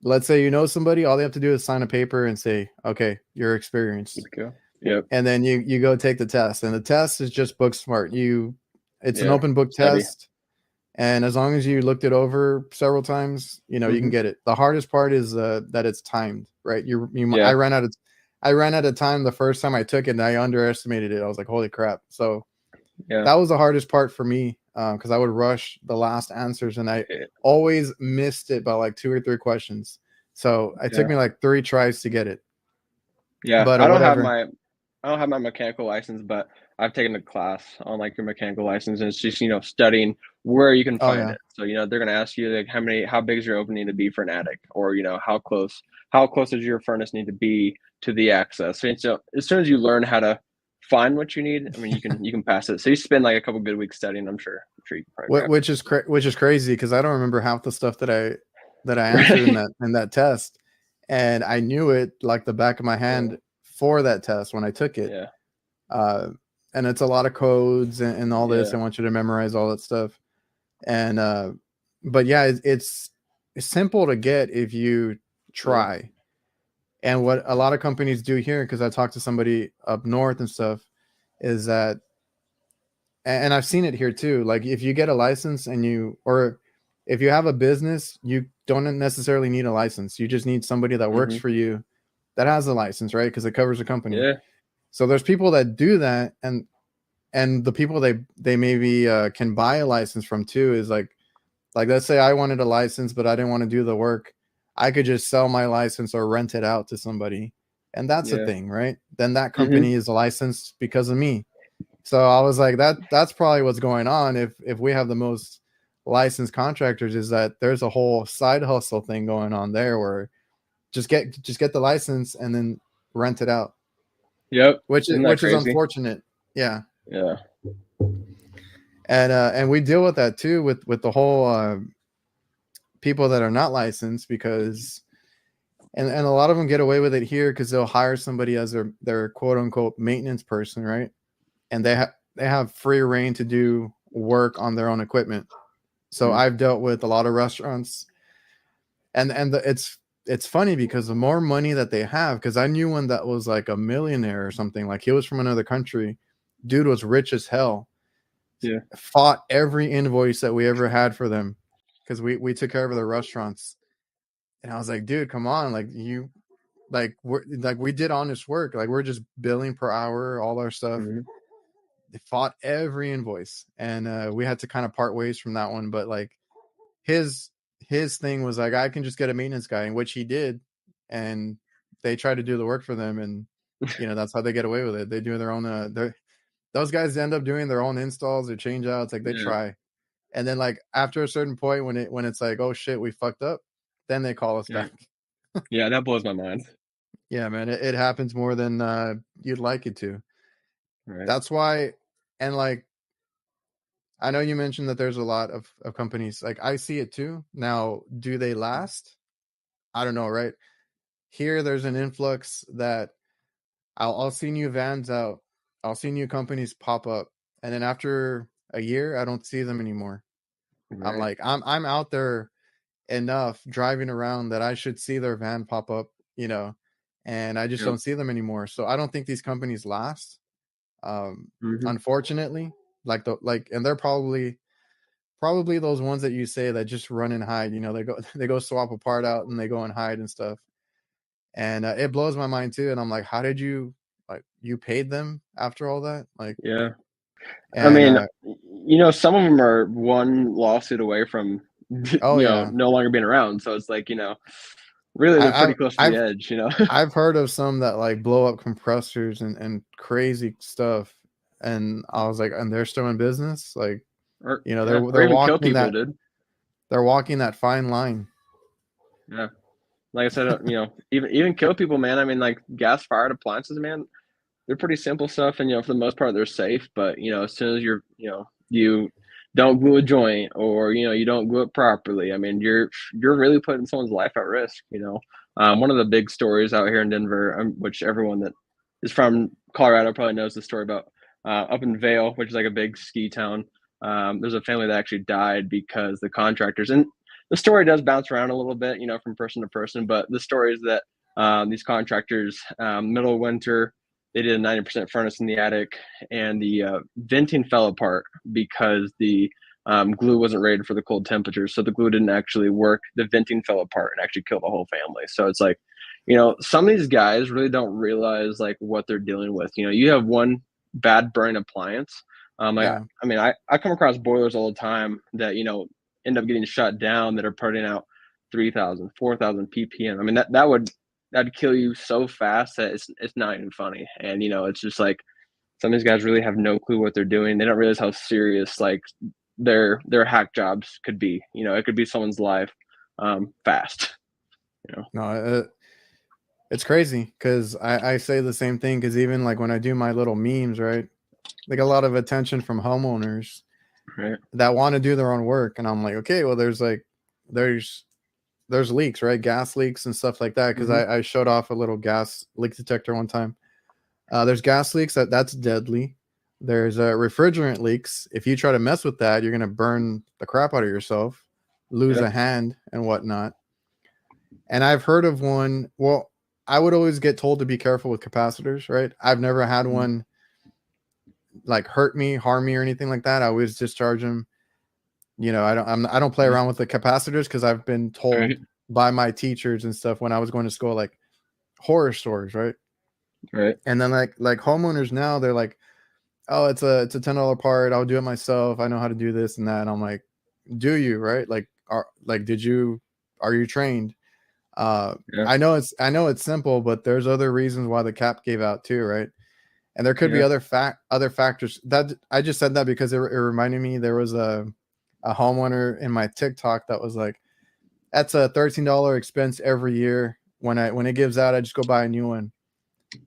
let's say you know somebody, all they have to do is sign a paper and say, okay, you're Good experienced, to go. Yep. and then you go take the test, and the test is just book smart. It's an Yeah. open book Study. test, and as long as you looked it over several times, you can Mm-hmm. get it. The hardest part is that it's timed, right? I Yeah. ran out of time the first time I took it, and I underestimated it. I was like, holy crap. So Yeah. that was the hardest part for me, because I would rush the last answers, and I always missed it by like 2 or 3 questions. So it took Yeah. me like 3 tries to get it. Yeah. But I don't have whatever. my mechanical license, but I've taken a class on like your mechanical license, and it's just studying where you can Oh find yeah. it. So they're gonna ask you like how big is your opening to be for an attic, or how close does your furnace need to be to the access. So as soon as you learn how to find what you need, I mean you can pass it. So you spend like a couple good weeks studying. I'm sure you can probably crack Which is crazy, because I don't remember half the stuff that I answered in it. that test, and I knew it like the back of my Yeah. hand for that test when I took it. Yeah. Uh, and it's a lot of codes, and all this. Yeah. I want you to memorize all that stuff. And but yeah, it's simple to get if you Yeah. try. And what a lot of companies do here, because I talked to somebody up north and stuff, is that, and I've seen it here too. Like, if you get a license, or if you have a business, you don't necessarily need a license. You just need somebody that works Hmm. for you that has a license, right? Because it covers the company. Yeah. So there's people that do that, and the people they maybe can buy a license from too is like, let's say I wanted a license, but I didn't want to do the work. I could just sell my license or rent it out to somebody. And that's the Yeah. thing, right? Then that Hmm. company is licensed because of me. So I was like, that's probably what's going on. If we have the most licensed contractors, is that there's a whole side hustle thing going on there, where just get the license and then rent it out, Yep. which is Isn't that which is crazy? unfortunate. Yeah. Yeah. And we deal with that too, with the whole people that are not licensed, because and a lot of them get away with it here, because they'll hire somebody as their quote unquote maintenance person, right? And they have free reign to do work on their own equipment. So Mm. I've dealt with a lot of restaurants, it's funny, because the more money that they have, because I knew one that was like a millionaire or something, like he was from another country, dude was rich as hell, Yeah. fought every invoice that we ever had for them, because we took care of the restaurants. And I was like, dude, come on, we did honest work, like we're just billing per hour, all our stuff. Hmm. they fought every invoice, and we had to kind of part ways from that one. But like his his thing was like, I can just get a maintenance guy, in which he did, and they try to do the work for them, and that's how they get away with it. They do their own. Those guys end up doing their own installs or change outs. Like they Yeah. try, and then like after a certain point when it's like, oh shit, we fucked up, then they call us Yeah. back. Yeah, that blows my mind. Yeah, man, it happens more than you'd like it to. Right. That's why, and like I know you mentioned that there's a lot of companies. Like I see it too. Now, do they last? I don't know, right? Here, there's an influx that I'll see new vans out. I'll see new companies pop up. And then after a year, I don't see them anymore. I'm Right. like, I'm out there enough driving around that I should see their van pop up, and I just Yep. don't see them anymore. So I don't think these companies last. Mhm. Unfortunately, and they're probably those ones that you say that just run and hide. They go swap a part out and they go and hide and stuff. And it blows my mind too. And I'm like, how did you paid them after all that? Like, Yeah. I and mean, some of them are one lawsuit away from, oh yeah, no longer being around. So it's like, really they're I, pretty I've close to the I've edge. I've heard of some that like blow up compressors and crazy stuff. And I was like, and they're still in business. Like, Or yeah, they're or even kill walking people, that dude. they're walking that fine line. Yeah. Like I said, even kill people, man. I mean, like gas fired appliances, man. They're pretty simple stuff, and for the most part, they're safe. But as soon as you don't glue a joint, or you don't glue it properly, I mean, you're really putting someone's life at risk. One of the big stories out here in Denver, which everyone that is from Colorado probably knows the story about, up in Vail, which is like a big ski town. There's a family that actually died because the contractors, and the story does bounce around a little bit, from person to person. But the story is that these contractors, middle of winter, they did a 90% furnace in the attic, and the venting fell apart because the glue wasn't rated for the cold temperatures. So the glue didn't actually work. The venting fell apart and actually killed the whole family. So it's like, some of these guys really don't realize like what they're dealing with. You have one bad burn appliance. Yeah, I mean, I come across boilers all the time that, end up getting shut down, that are putting out 3,000, 4,000 ppm. I mean, that'd kill you so fast that it's not even funny. And it's just like some of these guys really have no clue what they're doing. They don't realize how serious like their hack jobs could be. It could be someone's life, fast. no, it's crazy because I say the same thing because even like when I do my little memes, right? They get a lot of attention from homeowners Right. that want to do their own work, and I'm like, okay, well, there's leaks, right? Gas leaks and stuff like that. Because Mm-hmm. I showed off a little gas leak detector one time. There's gas leaks that's deadly. There's refrigerant leaks. If you try to mess with that, you're gonna burn the crap out of yourself, lose Yep. a hand and whatnot. And I've heard of one. Well, I would always get told to be careful with capacitors, right? I've never had one like hurt me, harm me, or anything like that. I always discharge them. I don't play Yeah. around with the capacitors because I've been told Right. by my teachers and stuff when I was going to school, like horror stories, right? Right. And then like homeowners now, they're like, oh, it's a $10 part. I'll do it myself. I know how to do this and that. And I'm like, do you, right? Are you trained? Yeah. I know it's simple, but there's other reasons why the cap gave out too, right? And there could be Yeah. other factors. That I just said that because it reminded me there was a homeowner in my TikTok that was like, that's a $13 expense every year. When it gives out, I just go buy a new one.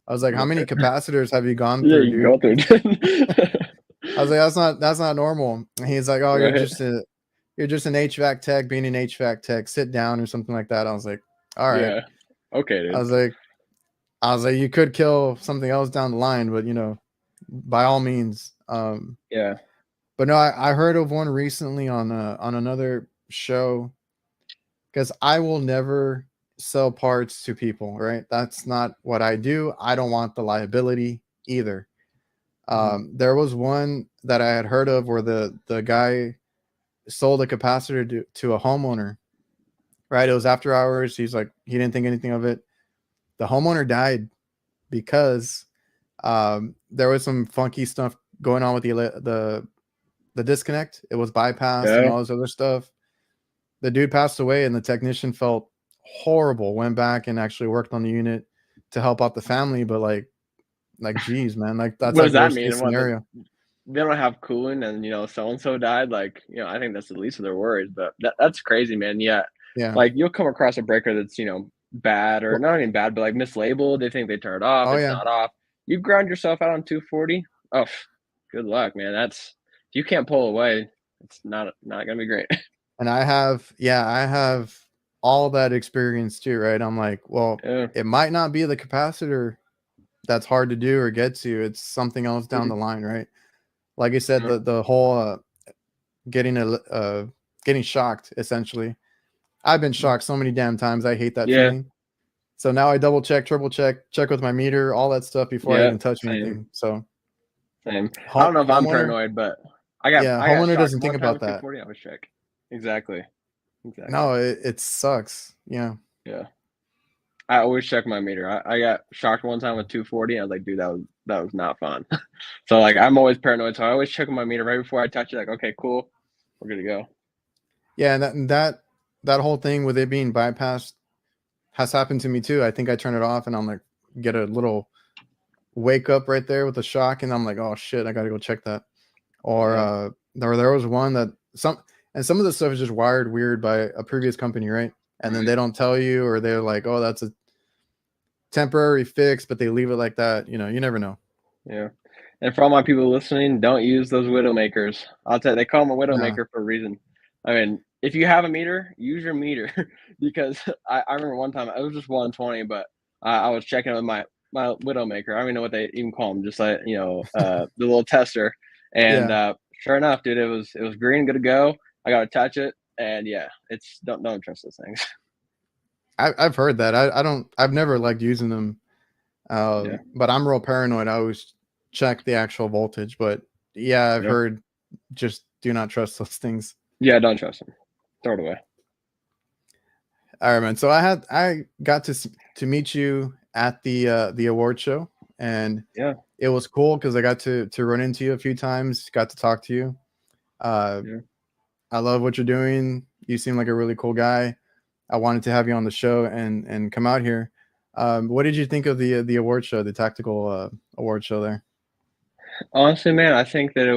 I was like, how many Right. capacitors have you gone Yeah, through, you can go dude? through. I was like, that's not normal. And he's like, oh, Right. you're just an HVAC tech, being an HVAC tech, sit down or something like that. I was like, all right. Yeah. Okay, I dude. was like, you could kill something else down the line, but by all means. Yeah. But no, I heard of one recently on another show, because I will never sell parts to people, right? That's not what I do. I don't want the liability either. Mhm. There was one that I had heard of where the guy sold a capacitor to a homeowner, right? It was after hours. He's like, he didn't think anything of it. The homeowner died because there was some funky stuff going on with the disconnect. It was bypassed and Yeah. all this other stuff. The dude passed away, and the technician felt horrible. Went back and actually worked on the unit to help out the family, but geez, man, like that's What like does that worst mean? case What scenario. they don't have cooling, and so and so died. Like, I think that's the least of their worries. But that's crazy, man. Yeah, Yeah. like you'll come across a breaker that's bad, or Well, not even bad, but like mislabeled. They think they turn it off. oh It's yeah. not off. You ground yourself out on 240. Oh, good luck, man. That's if you can't pull away. It's not gonna be great. And I have all that experience too, right? I'm like, well, Yeah. it might not be the capacitor that's hard to do or get to. It's something else down the Mhm. line, right? Like I said, Yeah. the whole getting getting shocked essentially. I've been shocked so many damn times. I hate that Yeah. feeling. So now I double check, triple check with my meter, all that stuff before I Yeah. even touch Same. anything. So Same. I don't know if I'm homeowner, paranoid, but I got yeah, I got homeowner shocked doesn't think one time about with that. 240. I was check. Exactly. Exactly. No, it sucks. Yeah. Yeah. I always check my meter. I got shocked one time with 240. I was like, dude, that was not fun. So like I'm always paranoid. So I always check my meter right before I touch it. Like, okay, cool, we're good to go. Yeah, and that whole thing with it being bypassed has happened to me too. I think I turn it off and I'm like get a little wake up right there with a shock, and I'm like, oh shit, I gotta go check that. Or Yeah. there was one that some of the stuff is just wired weird by a previous company, right? And then Right. they don't tell you, or they're like, oh, that's a temporary fix, but they leave it like that. You never know. Yeah. And for all my people listening, don't use those widow makers. I'll tell you, they call them a widow No. maker for a reason. I mean, if you have a meter, use your meter because I remember one time it was just 120, but I was checking with my widow maker. I don't even know what they even call them, just like the little tester. And Yeah. sure enough, dude, it was green, good to go. I got to touch it, and yeah, it's don't trust those things. I've heard that. I've never liked using them. Yeah, But I'm real paranoid. I always check the actual voltage. But yeah, I've yeah, heard just do not trust those things. yeah. Don't trust them. Throw it away. All right, man. So I got to meet you at the award show, and Yeah, it was cool because I got to run into you a few times, got to talk to you. Uh, yeah. I love what you're doing. You seem like a really cool guy. I wanted to have you on the show and come out here. What did you think of the award show, the tactical award show there? Honestly, man, I think that it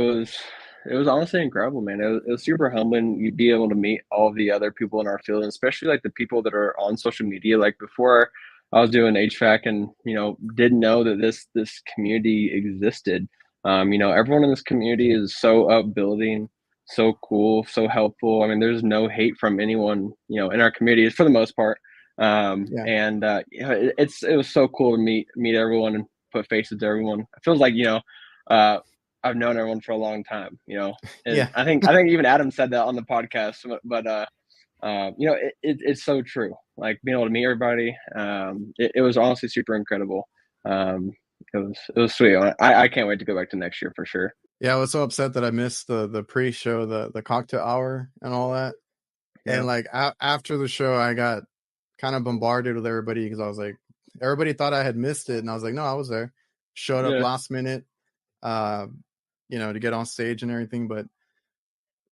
was honestly incredible, man. It was super humbling. You'd be able to meet all of the other people in our field, and especially like the people that are on social media. Like before, I was doing HVAC, and didn't know that this community existed. Everyone in this community is so upbuilding, so cool, so helpful. I mean, there's no hate from anyone, in our community for the most part. Yeah. And it was so cool to meet everyone and put faces to everyone. It feels like uh, I've known everyone for a long time, and Yeah. I think even Adam said that on the podcast, but it's so true. Like being able to meet everybody, it was honestly super incredible. Um, it was sweet. I can't wait to go back to next year for sure. Yeah, I was so upset that I missed the pre-show, the cocktail hour and all that. Yeah, And like after the show, I got kind of bombarded with everybody because I was like, everybody thought I had missed it, and I was like, no, I was there. Showed up yeah, last minute, uh, to get on stage and everything. But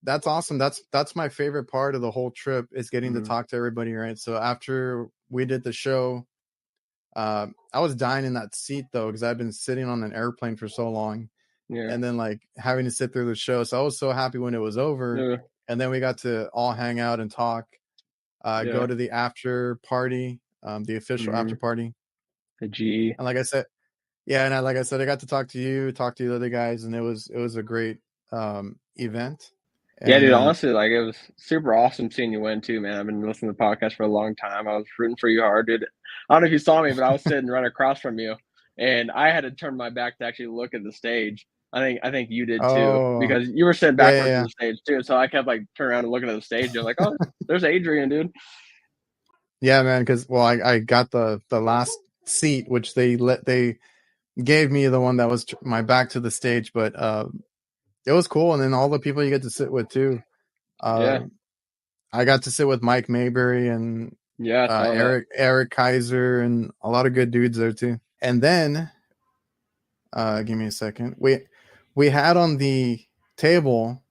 that's awesome. That's my favorite part of the whole trip is getting to mhm, talk to everybody, right? So after we did the show, I was dying in that seat though because I've been sitting on an airplane for so long, yeah, and then like having to sit through the show. So I was so happy when it was over, yeah, and then we got to all hang out and talk. Go yeah. to the after party, the official after Mhm. party. The GE. And like I said, yeah, and like I said, I got to talk to you, talk to the other guys, and it was a great event. Yeah, And dude, then honestly, like it was super awesome seeing you win too, man. I've been listening to the podcast for a long time. I was rooting for you hard, dude. I don't know if you saw me, but I was sitting right across from you, and I had to turn my back to actually look at the stage. I think you did too, oh because you were sitting yeah, yeah, backwards to yeah, the stage too. So I kept like turning around and looking at the stage. You're like, oh, there's Adrian, dude. yeah, man. Because well, I got the last seat, which they gave me the one that was my back to the stage, but it was cool. And then all the people you get to sit with too. Uh, Yeah, I got to sit with Mike Mayberry and yeah, I saw that. Eric Kaiser and a lot of good dudes there too. And then give me a second. we had on the table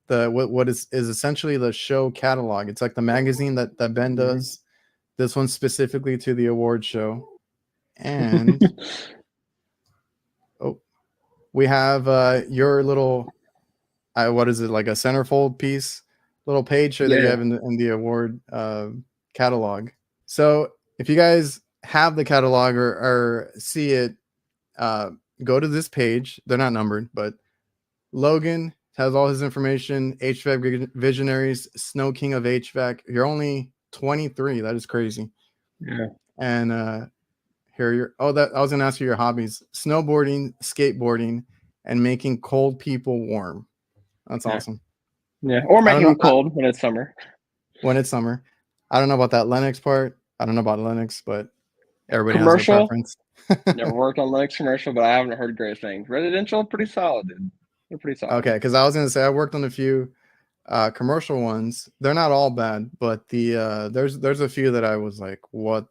the what is essentially the show catalog. It's like the magazine that Ben Mhm. does. This one's specifically to the award show. And oh, we have your little what is it, like a centerfold piece, little page that you Yeah, have in the award catalog. So if you guys have the catalog or see it, uh, go to this page. They're not numbered, but Logan has all his information. HVAC Visionaries, Snow King of HVAC. You're only 23. That is crazy. yeah, And here you're. Oh, that I was gonna ask you your hobbies: snowboarding, skateboarding, and making cold people warm. That's yeah, awesome. yeah. Or I don't making know them cold when it's summer. when it's summer. I don't know about that Linux part. I don't know about Linux, but everybody has their Commercial, preference. never worked on Linux commercial, but I haven't heard great things. Residential, pretty solid, dude. They're pretty solid. Okay, because I was gonna say I worked on a few commercial ones. They're not all bad, but the there's a few that I was like, what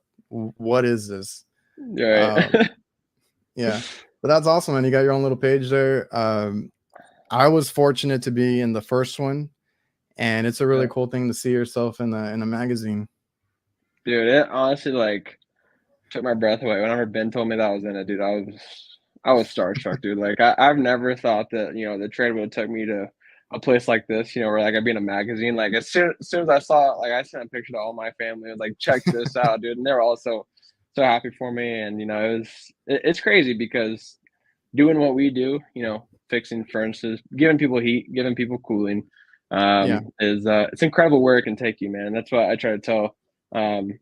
is this? Right. Um, yeah, but that's awesome, man. You got your own little page there. I was fortunate to be in the first one, and it's a really Yeah. cool thing to see yourself in a magazine. Dude, it honestly like took my breath away whenever Ben told me that I was in it, dude. I was starstruck, dude. Like I've never thought that, the trade would have took me to a place like this, where like I'd be in a magazine. Like as soon as I saw it, like I sent a picture to all my family. I was like, check this out, dude. And they were all so happy for me. And it's crazy because doing what we do, fixing furnaces, giving people heat, giving people cooling, Yeah, is it's incredible where it can take you, man. That's what I try to tell um,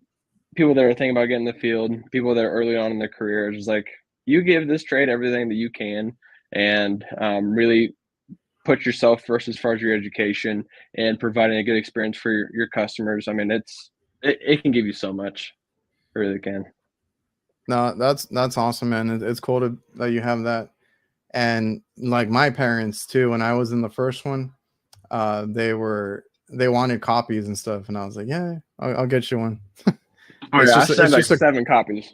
people that are thinking about getting in the field, people that are early on in their careers, is like you give this trade everything that you can, and really put yourself first as far as your education and providing a good experience for your customers. I mean, it can give you so much. It really can. no, that's awesome, man. It's cool that you have that. And like my parents too, when I was in the first one, they wanted copies and stuff, and I was like, yeah, I'll get you one. Oh It's yeah, I just sent it's like just a 7 copies.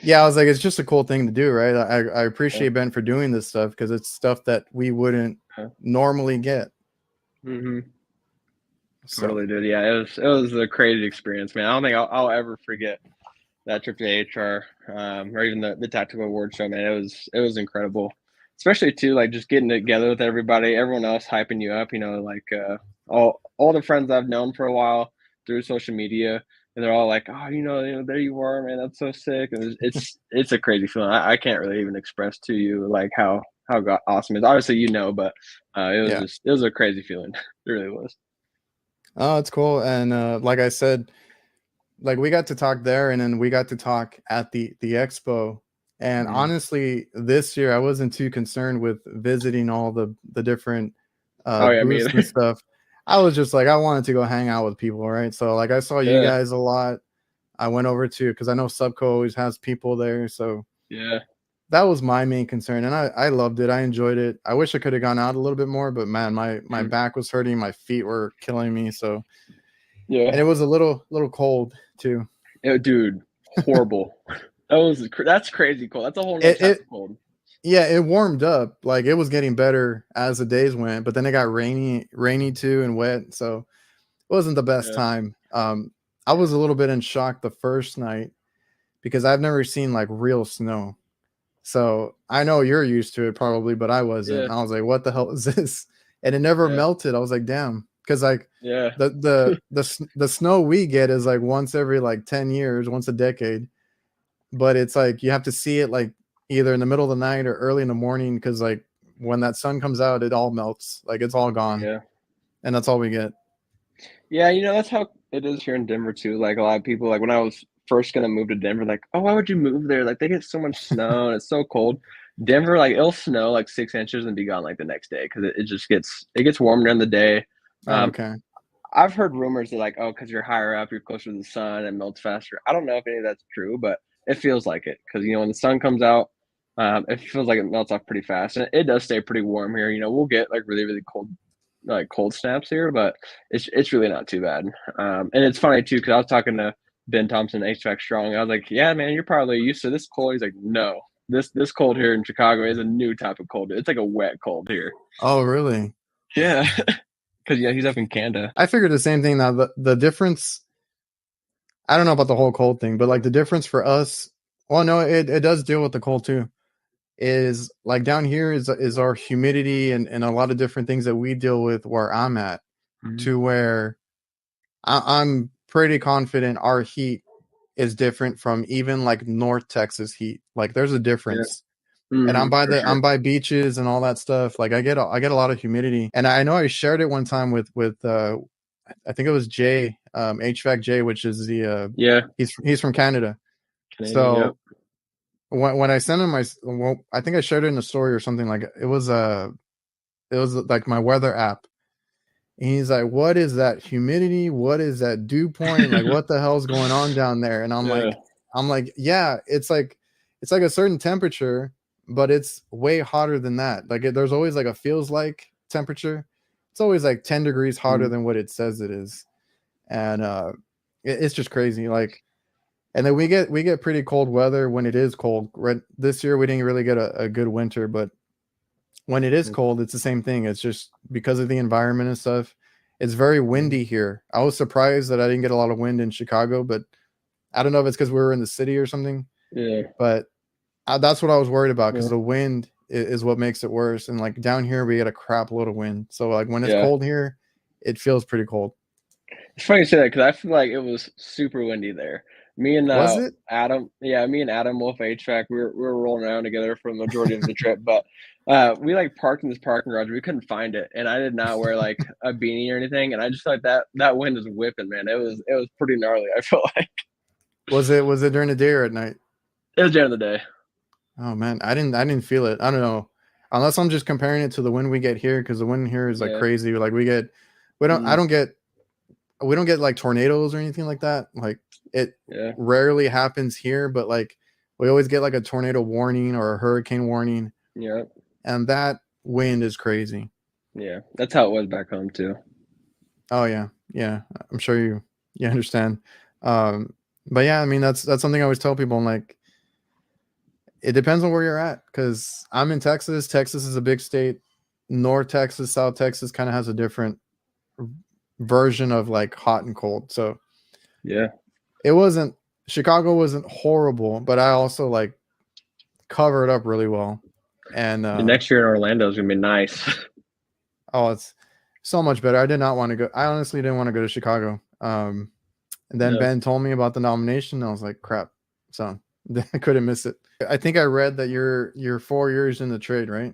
yeah, I was like, it's just a cool thing to do, right? I Yeah. appreciate Ben for doing this stuff because it's stuff that we wouldn't normally get. Mm-hmm. So Totally, dude. Yeah, it was a crazy experience, man. I don't think I'll ever forget that trip to HR, or even the tactical award show, man. It was incredible, especially too like just getting together with everybody, everyone else hyping you up. Like all the friends I've known for a while through social media, and they're all like, oh, there you are, man. That's so sick. And it's a crazy feeling. I can't really even express to you like how awesome it is. Obviously, but yeah, it was a crazy feeling. It really was. oh, it's cool. And like I said, like we got to talk there, and then we got to talk at the expo. And Mhm. honestly, this year I wasn't too concerned with visiting all the different Oh yeah, me booths and either. stuff. I was just like I wanted to go hang out with people, right? So like I saw you Yeah, guys a lot. I went over to because I know Subco always has people there, so yeah. that was my main concern, and I loved it. I enjoyed it. I wish I could have gone out a little bit more, but man, my Mhm. back was hurting, my feet were killing me. So, and Yeah. it was a little cold too. Dude, horrible. That's crazy cold. That's a whole nother It type it of cold. yeah, it warmed up. Like it was getting better as the days went, but then it got rainy too and wet. So it wasn't the best Yeah. time. I was a little bit in shock the first night because I've never seen like real snow. So I know you're used to it probably, but I wasn't. Yeah. And I was like, what the hell is this? And it never Yeah. melted. I was like, damn. Because like Yeah. the snow we get is like once every like 10 years, once a decade. But it's like you have to see it like either in the middle of the night or early in the morning because like when that sun comes out, it all melts. Like it's all gone. Yeah. And that's all we get. Yeah, that's how it is here in Denver too. Like a lot of people, like when I was first gonna move to Denver, like, oh, why would you move there? Like they get so much snow and it's so cold. Denver, like it'll snow like 6 inches and be gone like the next day because it just gets warmer during the day. Oh, Um, okay. I've heard rumors that like, oh, because you're higher up, you're closer to the sun and melts faster. I don't know if any of that's true, but it feels like it because when the sun comes out, it feels like it melts off pretty fast, and it does stay pretty warm here. We'll get like really really cold, like cold snaps here, but it's really not too bad. And it's funny too because I was talking to Ben Thompson, HVAC Strong. I was like, yeah, man, you're probably used to this cold. He's like, no. this cold here in Chicago is a new type of cold. It's like a wet cold here. Oh, really? Yeah, because yeah, he's up in Canada. I figured the same thing. Now the difference, I don't know about the whole cold thing, but like the difference for us, well, no, it does deal with the cold too. Is like down here is our humidity and a lot of different things that we deal with where I'm at, Mhm. to where I'm pretty confident our heat is different from even like North Texas heat. Like there's a Yeah, difference. And for sure. I'm by beaches and all that stuff. Like I get a lot of humidity. And I know I shared it one time with I think it was Jay, HVAC Jay, which is the Yeah, he's from Canada. Canadian. Yep. So when I sent him well, I think I shared it in a story or something, like it was like my weather app. And he's like, "What is that humidity? What is that dew point? Like, what the hell's going on down there?" And Yeah. I'm like, "Yeah, it's like a certain temperature, but it's way hotter than that. Like, there's always like a feels like temperature. It's always like 10 degrees hotter Mhm. than what it says it is, and it's just crazy. Like, and then we get pretty cold weather when it is cold. Right, this year we didn't really get a good winter, but when it is cold, it's the same thing. It's just because of the environment and stuff. It's very Mhm. windy here. I was surprised that I didn't get a lot of wind in Chicago, but I don't know if it's because we were in the city or something. Yeah. But that's what I was worried about, because Yeah. the wind is what makes it worse. And like down here, we get a crap load of wind. So like when it's Yeah. cold here, it feels pretty cold. It's funny you say that because I feel like it was super windy there. Me and Was it? Adam, yeah, me and Adam Wolf HVAC, we were rolling around together for the majority of the trip, but we like parked in this parking garage. We couldn't find it, and I did not wear like a beanie or anything, and I just felt like that wind is whipping, man. It was pretty gnarly. I felt like Was it during the day or at night? it was during the day. Oh man, I didn't feel it. I don't know. Unless I'm just comparing it to the wind we get here, because the wind here is like Yeah. crazy. Like we don't I Mm, don't get we don't get like tornadoes or anything like that. Like it yeah. rarely happens here, but like we always get like a tornado warning or a hurricane warning, Yeah. and that wind is crazy. Yeah. That's how it was back home too. Oh yeah, yeah. I'm sure you understand. Um, but yeah, I mean that's something I always tell people. I'm like, it depends on where you're at, because I'm in Texas. Texas is a big state. North Texas, South Texas kind of has a different version of like hot and cold. So Yeah. it wasn't Chicago wasn't horrible, but I also like covered up really well. And The next year in Orlando is gonna be nice. oh, it's so much better. I did not want to go. I honestly didn't want to go to Chicago. And then Yeah. Ben told me about the nomination. And I was like, crap. So I couldn't miss it. I think I read that you're 4 years in the trade, right?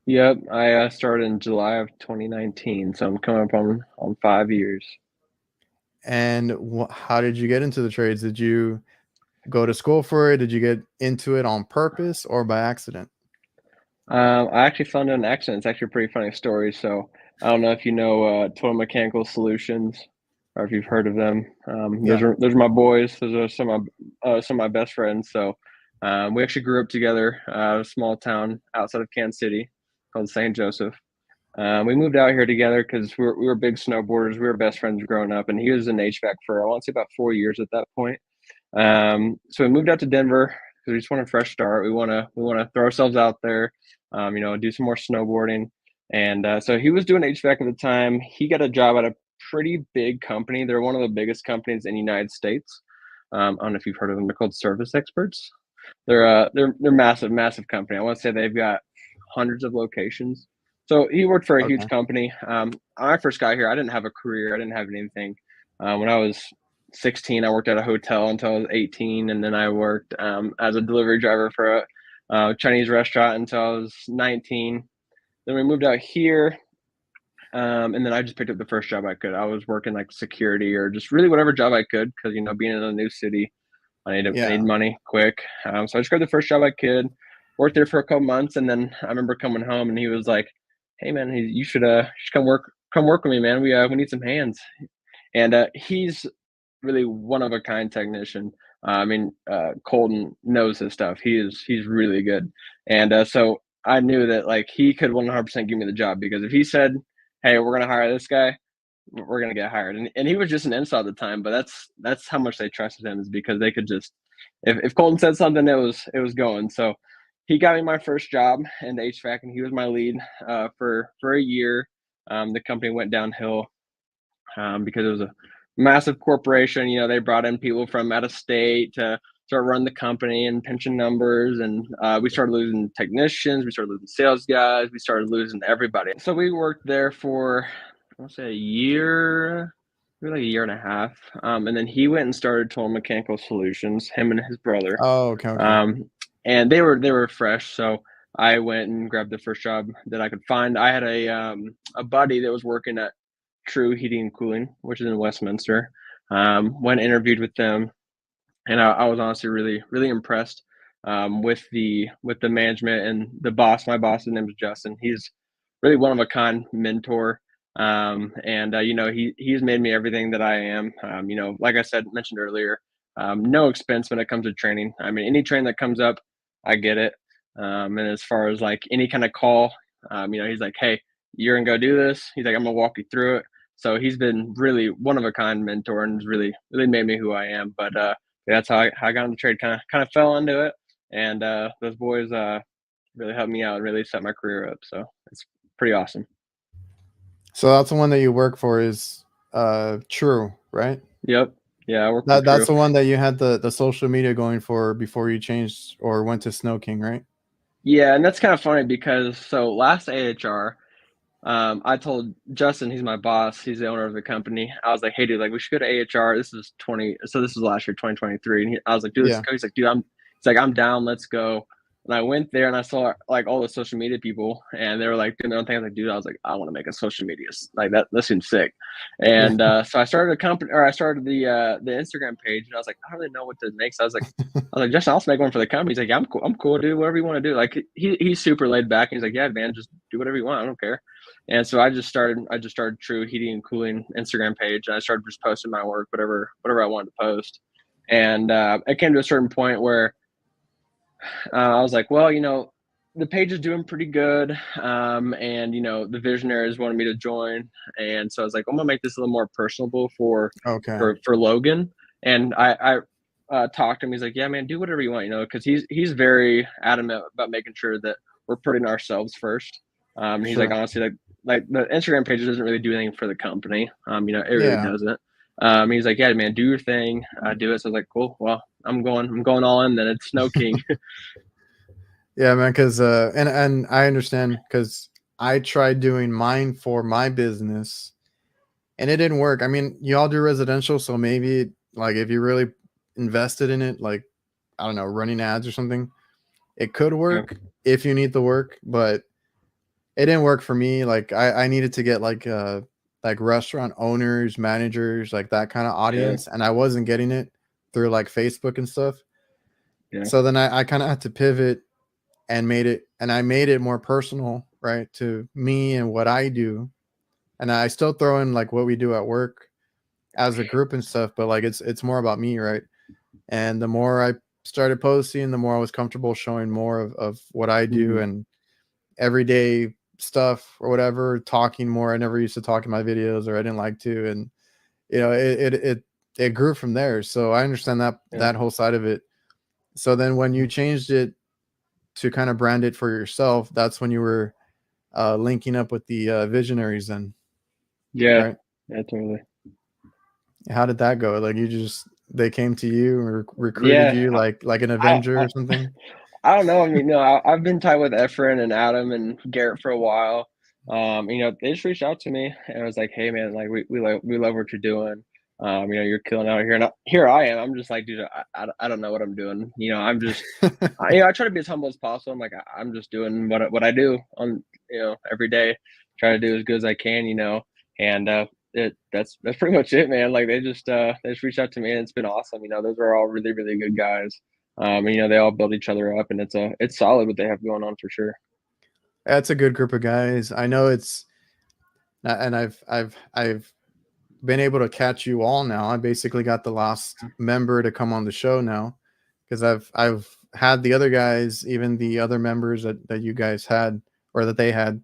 Yep, I started in July of 2019, so I'm coming up on 5 years. And how did you get into the trades? Did you go to school for it? Did you get into it on purpose or by accident? I actually found an accident. It's actually a pretty funny story. So I don't know if you know Total Mechanical Solutions or if you've heard of them. Yeah. Those are my boys. Those are some of my best friends. So we actually grew up together, a small town outside of Kansas City called St. Joseph. We moved out here together because we were big snowboarders. We were best friends growing up, and he was in HVAC for I want to say about 4 years at that point. So we moved out to Denver because we just want a fresh start. We want to throw ourselves out there, do some more snowboarding. And so he was doing HVAC at the time. He got a job at a pretty big company. They're one of the biggest companies in the United States. I don't know if you've heard of them. They're called Service Experts. They're massive, massive company. I want to say they've got hundreds of locations. So he worked for a huge Okay. company. When I first got here, I didn't have a career. I didn't have anything. When I was 16, I worked at a hotel until I was 18, and then I worked as a delivery driver for a Chinese restaurant until I was 19. Then we moved out here, and then I just picked up the first job I could. I was working like security or just really whatever job I could because being in a new city, I need Yeah. money quick. So I just grabbed the first job I could, worked there for a couple months, and then I remember coming home and he was like, "Hey man, you should come work with me, man. We need some hands." And he's really one of a kind technician. Colton knows his stuff. He's really good, and so I knew that like he could 100% give me the job because if he said, "Hey, we're gonna hire this guy," we're gonna get hired. And he was just an install at the time, but that's how much they trusted him is because they could just if Colton said something, it was going. So he got me my first job in the HVAC, and he was my lead for a year. The company went downhill because it was a massive corporation. You know, they brought in people from out of state to start run the company and pension numbers, and we started losing technicians, we started losing sales guys, we started losing everybody. So we worked there for I want to say a year, maybe like a year and a half, and then he went and started Total Mechanical Solutions, him and his brother, Oh, okay, okay. and they were fresh. So I went and grabbed the first job that I could find. I had a buddy that was working at True Heating and Cooling, which is in Westminster. Went interviewed with them, and I was honestly really really impressed with the management and the boss. My boss, his name is Justin. He's really one of a kind mentor, and you know, he's made me everything that I am. You know, like I said mentioned earlier, no expense when it comes to training. I mean, any train that comes up, I get it. And as far as like any kind of call, you know, he's like, hey, you're gonna go do this. He's like, I'm gonna walk you through it. So he's been really one of a kind mentor and has really really made me who I am. But that's how I got into the trade. Kind of fell into it, and those boys really helped me out and really set my career up. So it's pretty awesome. So that's the one that you work for is True, right? Yep. Yeah, I work for That's True. the one that you had the social media going for before you changed or went to Snow King, right? Yeah, and that's kind of funny because so last AHR, I told Justin, he's my boss, he's the owner of the company. I was like, hey, dude, like we should go to AHR. This is last year, 2023. And I was like, dude, let's Yeah. go. He's like, dude, he's like, I'm down, let's go. And I went there and I saw like all the social media people, and they were like doing their own thing. I was like, dude, I was like, I want to make a social media like that. That seems sick. Yeah. And so I started a company, or I started the Instagram page, and I was like, I don't really know what to make. So I was like, Justin, I'll just make one for the company. He's like, yeah, I'm cool, dude. Whatever you want to do. Like he's super laid back. He's like, yeah, man, just do whatever you want. I don't care. And so I just started True Heating and Cooling Instagram page, and I started just posting my work, whatever I wanted to post. And it came to a certain point where I was like, well, you know, the page is doing pretty good, and you know, the Visionaries wanted me to join, and so I was like, I'm gonna make this a little more personable for Okay. for Logan. And I talked to him. He's like, yeah, man, do whatever you want, you know, because he's very adamant about making sure that we're putting ourselves first. And he's like, Sure. honestly, like the Instagram page doesn't really do anything for the company. You know, it really Yeah. doesn't. He's like, yeah, man, do your thing, do it. So I was like, cool. Well, I'm going all in. Then it's Snow King. Yeah, man, cuz and I understand cuz I tried doing mine for my business and it didn't work. I mean, you all do residential, so maybe like if you really invested in it, like I don't know, running ads or something, it could Yeah, work if you need the work, but it didn't work for me. Like I needed to get like restaurant owners, managers, like that kind of yeah, audience, and I wasn't getting it through like Facebook and stuff. yeah, So then I kind of had to pivot and I made it more personal, right, to me and what I do. And I still throw in like what we do at work as a group and stuff, but like it's more about me, right? And the more I started posting, the more I was comfortable showing more of what I do hmm, and everyday stuff or whatever, talking more. I never used to talk in my videos or I didn't like to. And you know, it grew from there. So I understand yeah, that whole side of it. So then when you changed it to kind of brand it for yourself, that's when you were linking up with the visionaries then, yeah, right? yeah, totally. How did that go? Like you just they came to you and recruited Yeah, you like an I, Avenger I or something? I don't know. I mean, no, I've been tight with Efren and Adam and Garrett for a while. You know, they just reached out to me and I was like, "Hey, man, like we love what you're doing. You know, you're killing out here." And here I am. I'm just like, dude, I don't know what I'm doing. You know, I'm just, you know, I try to be as humble as possible. I'm like, I'm just doing what I do on, you know, every day. Try to do as good as I can. You know, and that's pretty much it, man. Like they just reached out to me and it's been awesome. You know, those are all really really good guys. And, you know, they all build each other up, and it's solid what they have going on for sure. That's a good group of guys. I know it's and I've been able to catch you all now. I basically got the last member to come on the show now because I've had the other guys, even the other members that you guys had or that they had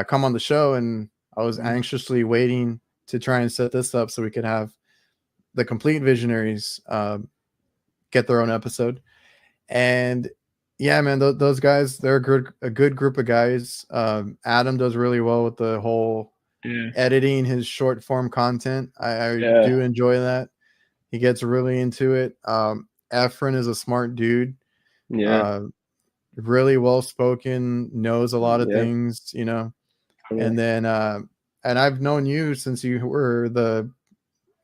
come on the show, and I was Mhm. anxiously waiting to try and set this up so we could have the complete visionaries get their own episode. And yeah, man, those guys, they're a good group of guys. Adam does really well with the whole Yeah. editing his short form content. I Yeah. do enjoy that. He gets really into it. Efren is a smart dude. Yeah. Uh, really well spoken, knows a lot of Yeah. things, you know. Totally. And then and I've known you since you were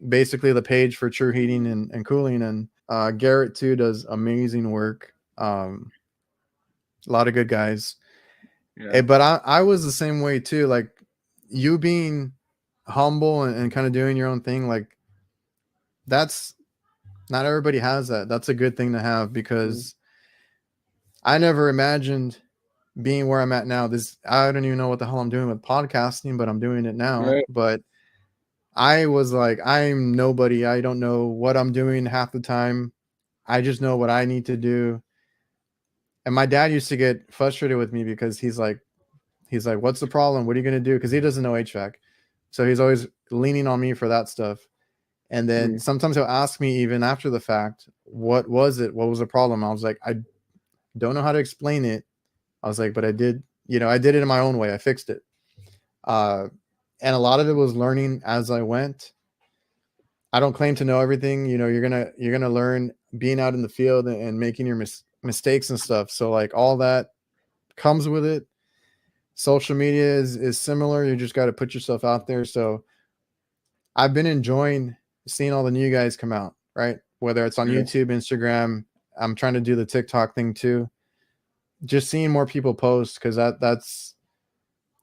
basically the page for True Heating and Cooling. And Garrett too does amazing work. A lot of good guys. Yeah. But I was the same way too. Like you being humble and kind of doing your own thing, like that's not everybody has that. That's a good thing to have, because I never imagined being where I'm at now. I don't even know what the hell I'm doing with podcasting, but I'm doing it now. Right. But I was like, I'm nobody. I don't know what I'm doing half the time. I just know what I need to do. And my dad used to get frustrated with me because he's like, what's the problem? What are you going to do? Because he doesn't know HVAC. So he's always leaning on me for that stuff. And then sometimes he'll ask me even after the fact, what was it? What was the problem? I was like, I don't know how to explain it. I was like, but I did it in my own way. I fixed it. And a lot of it was learning as I went. I don't claim to know everything. You're going to learn being out in the field and making your mistakes and stuff. So like all that comes with it. Social media is similar. You just got to put yourself out there. So I've been enjoying seeing all the new guys come out, right? Whether it's on YouTube, Instagram. I'm trying to do the TikTok thing too. Just seeing more people post, because that's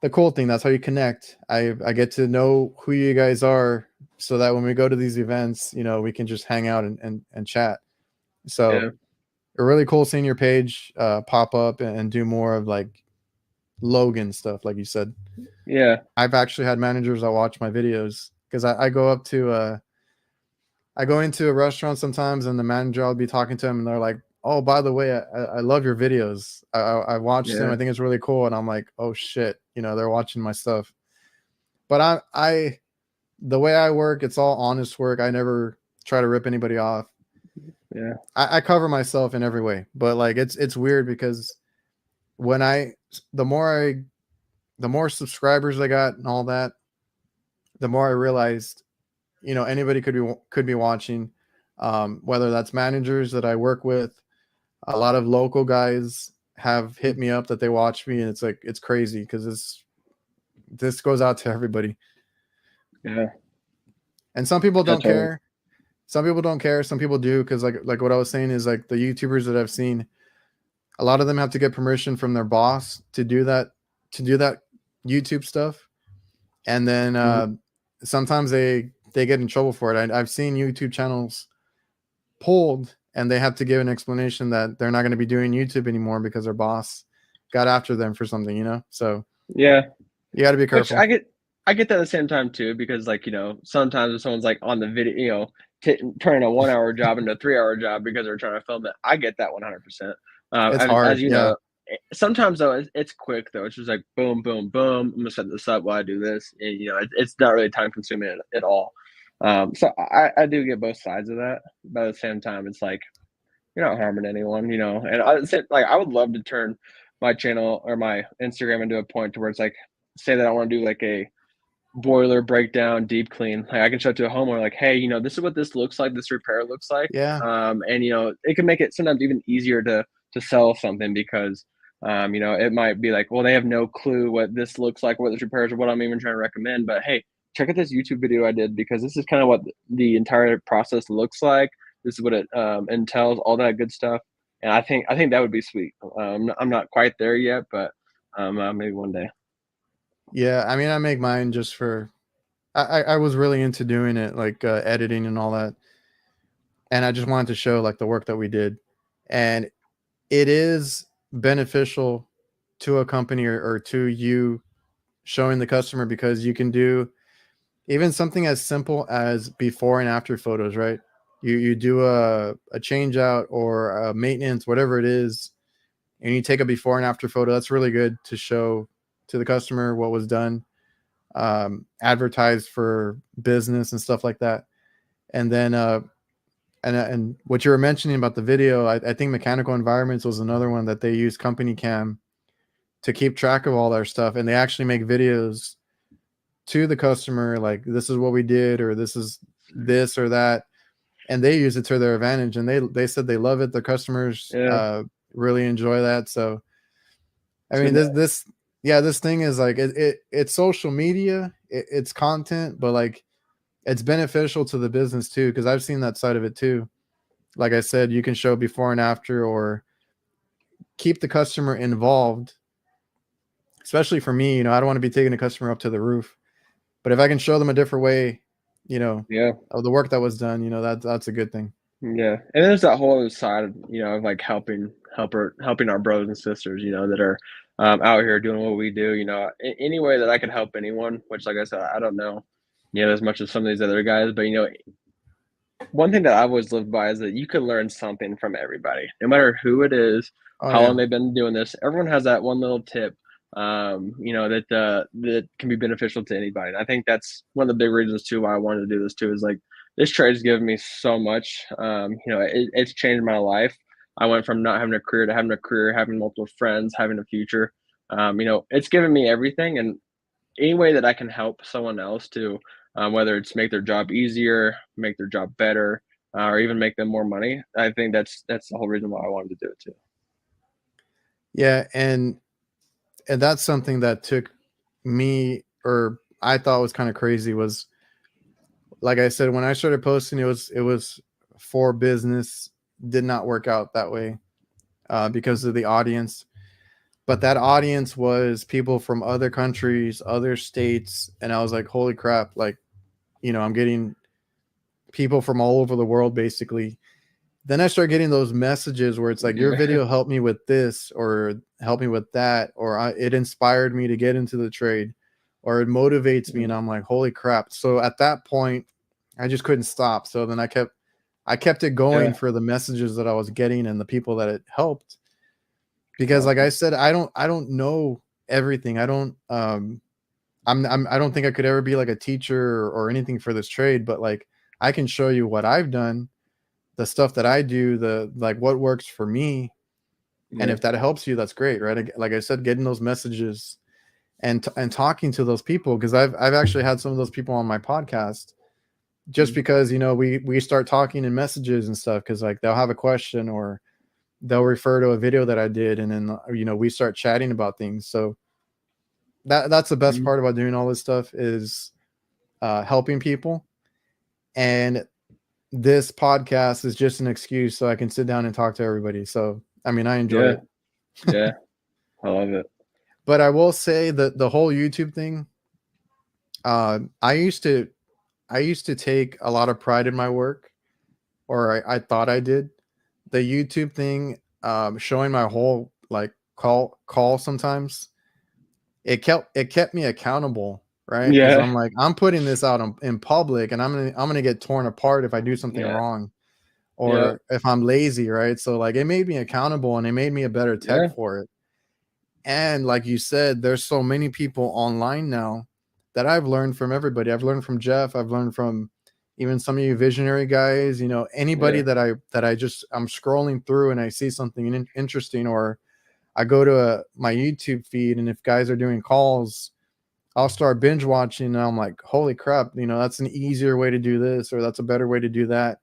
the cool thing. That's how you connect. I get to know who you guys are, so that when we go to these events, we can just hang out and chat. So really cool seeing your page pop up and do more of like Logan stuff, like you said. Yeah. I've actually had managers that watch my videos, because I go up to I go into a restaurant sometimes, and the manager, I'll be talking to them, and they're like, oh, by the way, I love your videos. I watched them. I think it's really cool. And I'm like, oh shit, they're watching my stuff. But I the way I work, it's all honest work. I never try to rip anybody off. Yeah. I cover myself in every way. But like it's weird, because when the more subscribers I got and all that, the more I realized, anybody could be watching, whether that's managers that I work with. A lot of local guys have hit me up that they watch me, and it's like, it's crazy, because this goes out to everybody. Yeah. And some people don't care. Some people don't care. Some people do, because like what I was saying is, like, the YouTubers that I've seen, a lot of them have to get permission from their boss to do that YouTube stuff. And then sometimes they get in trouble for it. I've seen YouTube channels pulled, and they have to give an explanation that they're not going to be doing YouTube anymore because their boss got after them for something, So yeah, you got to be careful. Which I get that at the same time too, because like, sometimes if someone's like on the video, turning a 1 hour job into a 3 hour job because they're trying to film it, I get that 100%. It's hard. As you know, sometimes though it's quick though. It's just like boom, boom, boom. I'm gonna set this up while I do this, and it's not really time consuming at all. So I do get both sides of that, but at the same time, it's like you're not harming anyone, And I would love to turn my channel or my Instagram into a point to where it's like, say that I want to do like a boiler breakdown, deep clean. Like I can show it to a homeowner, like, hey, this is what this looks like, this repair looks like. Yeah. And it can make it sometimes even easier to sell something, because it might be like, well, they have no clue what this looks like, what this repairs, or what I'm even trying to recommend. But hey, check out this YouTube video I did, because this is kind of what the entire process looks like. This is what it entails, all that good stuff. And I think that would be sweet. I'm not quite there yet, but maybe one day. Yeah, I mean, I make mine just for. I was really into doing it, like editing and all that, and I just wanted to show like the work that we did, and it is beneficial to a company or to you showing the customer, because you can do even something as simple as before and after photos, right? You do a change out or a maintenance, whatever it is, and you take a before and after photo. That's really good to show to the customer what was done, advertise for business and stuff like that. And then And what you were mentioning about the video, I think Mechanical Environments was another one that they use Company Cam to keep track of all their stuff, and they actually make videos to the customer, like this is what we did, or this is this or that, and they use it to their advantage. And they said they love it. The customers Yeah, really enjoy that. So I it's mean, good. this thing is like it's social media, it's content, but like it's beneficial to the business too, because I've seen that side of it too. Like I said, you can show before and after, or keep the customer involved. Especially for me, I don't want to be taking a customer up to the roof, but if I can show them a different way, Yeah. of the work that was done, that's a good thing. Yeah, and there's that whole other side of of like helping our brothers and sisters, that are out here doing what we do. Any way that I can help anyone, which, like I said, I don't know, as much as some of these other guys, but one thing that I've always lived by is that you can learn something from everybody, no matter who it is, Oh how long yeah. they've been doing this. Everyone has that one little tip, that can be beneficial to anybody. And I think that's one of the big reasons too why I wanted to do this too. Is like this trade has given me so much. It's changed my life. I went from not having a career to having a career, having multiple friends, having a future. It's given me everything, and any way that I can help someone else to, whether it's make their job easier, make their job better, or even make them more money. I think that's the whole reason why I wanted to do it too. Yeah, and that's something that took me, or I thought was kind of crazy, was like I said, when I started posting, it was for business. Did not work out that way because of the audience. But that audience was people from other countries, other states, and I was like, holy crap! Like, I'm getting people from all over the world, basically. Then I start getting those messages where it's like, your Yeah, video helped me with this, or helped me with that, or it inspired me to get into the trade, or it motivates me, and I'm like, holy crap! So at that point, I just couldn't stop. So then I kept it going yeah, for the messages that I was getting and the people that it helped. Because like I awesome. said, I don't know everything. I don't think I could ever be like a teacher or anything for this trade, but like I can show you what I've done, the stuff that I do, the like what works for me. And Yeah, if that helps you, that's great, right? Like I said, getting those messages and talking to those people, because I've actually had some of those people on my podcast, just mm, because we start talking in messages and stuff, because like they'll have a question, or they'll refer to a video that I did, and then we start chatting about things. So that's the best mm, part about doing all this stuff, is helping people. And this podcast is just an excuse so I can sit down and talk to everybody. So I mean, I enjoy yeah, it. yeah. I love it. But I will say that the whole YouTube thing, uh, I used to I used to take a lot of pride in my work, or I thought I did. The YouTube thing, showing my whole like call sometimes, it kept me accountable, right? Because Yeah, I'm like, I'm putting this out in public, and I'm gonna get torn apart if I do something yeah, wrong, yeah, or if I'm lazy, right? So like, it made me accountable, and it made me a better tech yeah, for it. And like you said, there's so many people online now that I've learned from everybody. I've learned from Jeff. I've learned from even some of you visionary guys. Anybody yeah, that I'm scrolling through and I see something interesting, or I go to my YouTube feed, and if guys are doing calls, I'll start binge watching, and I'm like, holy crap, that's an easier way to do this, or that's a better way to do that.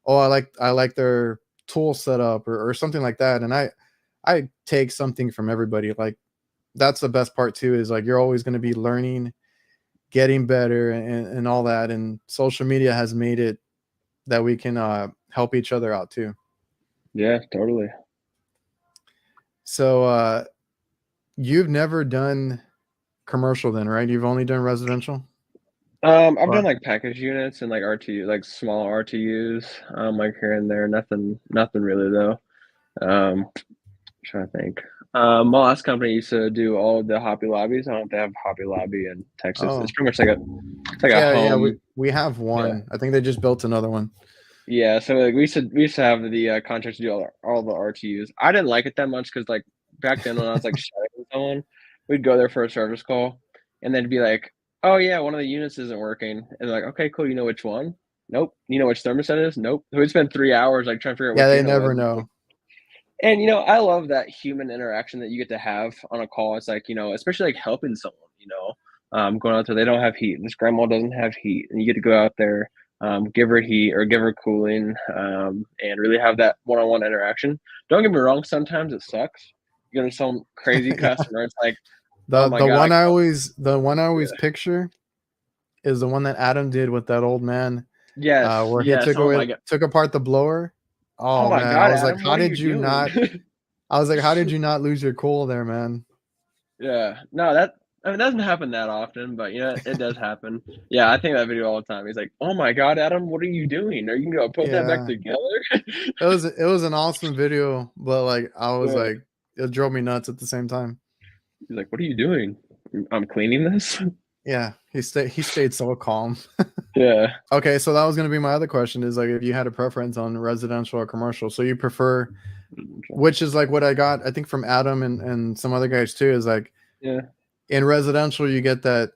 Oh, I like their tool setup, or something like that. And I take something from everybody. Like, that's the best part too, is like you're always going to be learning, getting better, and all that. And social media has made it that we can help each other out too. yeah, totally. So you've never done commercial then, right? You've only done residential? I've done Or like package units and like RTU, like small RTUs, like here and there. Nothing really though. Trying to think. My last company used to do all of the Hobby Lobbies. I don't know if they have Hobby Lobby in Texas. It's oh, pretty much like a yeah, we home. we have Yeah, one. I think they just built another one. yeah. So like we used to have the contractors do all the RTUs. I didn't like it that much because like back then when I was like shadowing with someone, we'd go there for a service call, and then be like, "Oh yeah, one of the units isn't working," and they're like, "Okay, cool. You know which one?" Nope. You know which thermostat it is? Nope. So we spent 3 hours like trying to figure out Yeah, which they unit it was. never know. And I love that human interaction that you get to have on a call. It's like, especially like helping someone, going out there, they don't have heat. This grandma doesn't have heat, and you get to go out there, give her heat or give her cooling, and really have that one-on-one interaction. Don't get me wrong, sometimes it sucks. You get some crazy Yeah. customer. It's like, oh The my the God, one I always the one I always yeah. picture is the one that Adam did with that old man, Yes, where he yes. Oh my God. took apart the blower. Oh Oh my man, I God, was like, Adam, how what are did you you doing? not? I was like, how did you not lose your cool there, man? Yeah. No, it doesn't happen that often, but it does happen. Yeah, I think that video all the time. He's like, "Oh my God, Adam, what are you doing? Are you gonna put that back Yeah, together?" it was an awesome video, but like I was Yeah. like, it drove me nuts at the same time. He's like, "What are you doing? I'm cleaning this." Yeah, he stayed so calm. Yeah. Okay, so that was gonna be my other question is like if you had a preference on residential or commercial. So you prefer, which is like what I got, I think from Adam and some other guys too, is like Yeah. in residential you get that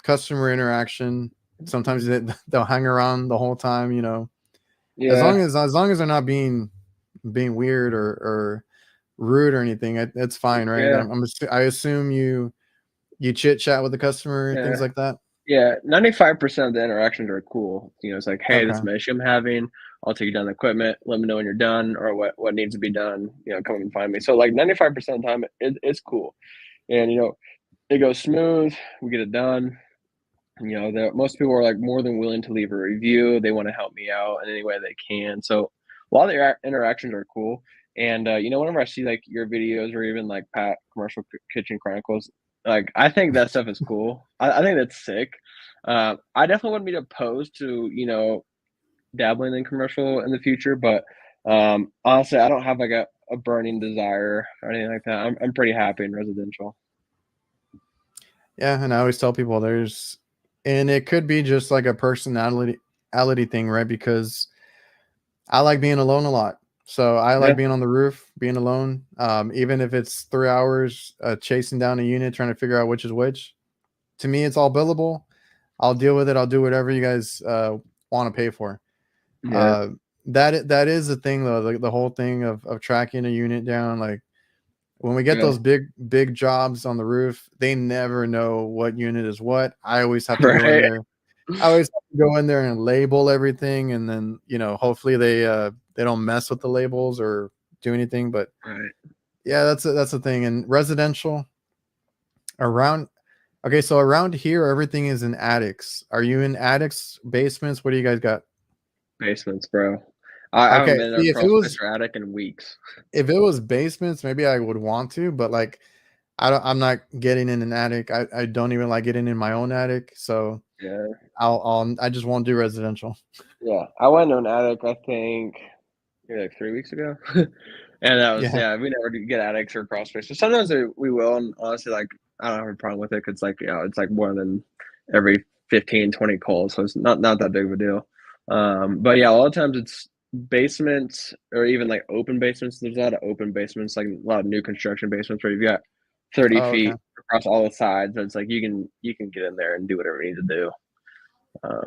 customer interaction. Sometimes they'll hang around the whole time, as long Yeah. as they're not being weird or rude or anything, it's fine, right? Yeah. I assume you chit chat with the customer, things Yeah. like that. Yeah. 95% of the interactions are cool. It's like, "Hey, this Okay. is an issue I'm having. I'll take you down the equipment. Let me know when you're done or what needs to be done. Come and find me." So like 95% of the time, it's cool, and it goes smooth. We get it done. Most people are like more than willing to leave a review. They want to help me out in any way they can. So a lot of the interactions are cool. And whenever I see like your videos or even like Pat Commercial Kitchen Chronicles, like I think that stuff is cool. I think that's sick. I definitely wouldn't be opposed to dabbling in commercial in the future, but honestly, I don't have like a burning desire or anything like that. I'm pretty happy in residential. Yeah, and I always tell people and it could be just like a personality thing, right? Because I like being alone a lot. So I like Yeah, being on the roof, being alone. Even if it's 3 hours chasing down a unit, trying to figure out which is which. To me, it's all billable. I'll deal with it. I'll do whatever you guys want to pay for. yeah, Uh, that is the thing though. The whole thing of tracking a unit down, like when we get yeah. those big jobs on the roof, they never know what unit is what. I always have to go in Right, there. I always have to go in there and label everything, and then hopefully they don't mess with the labels or do anything. But right. yeah, that's the thing. And residential around. Okay, so around here, everything is in attics. Are you in attics, basements? What do you guys got? Basements, bro. I haven't Okay, been in a see crawl space or attic in weeks. if it was basements, maybe I would want to, but like I'm not getting in an attic. I don't even like getting in my own attic, so Yeah, I just won't do residential. yeah. I went to an attic, I think, maybe like 3 weeks ago, and that was Yeah. yeah. We never do get attics or crawl spaces. Sometimes we will, and honestly, like I don't have a problem with it because like it's like more than every 15, 20 calls, so it's not that big of a deal. But yeah, a lot of times it's basements or even like open basements. There's a lot of open basements, like a lot of new construction basements where you've got 30 Oh, okay. feet across all the sides. And it's like you can get in there and do whatever you need to do.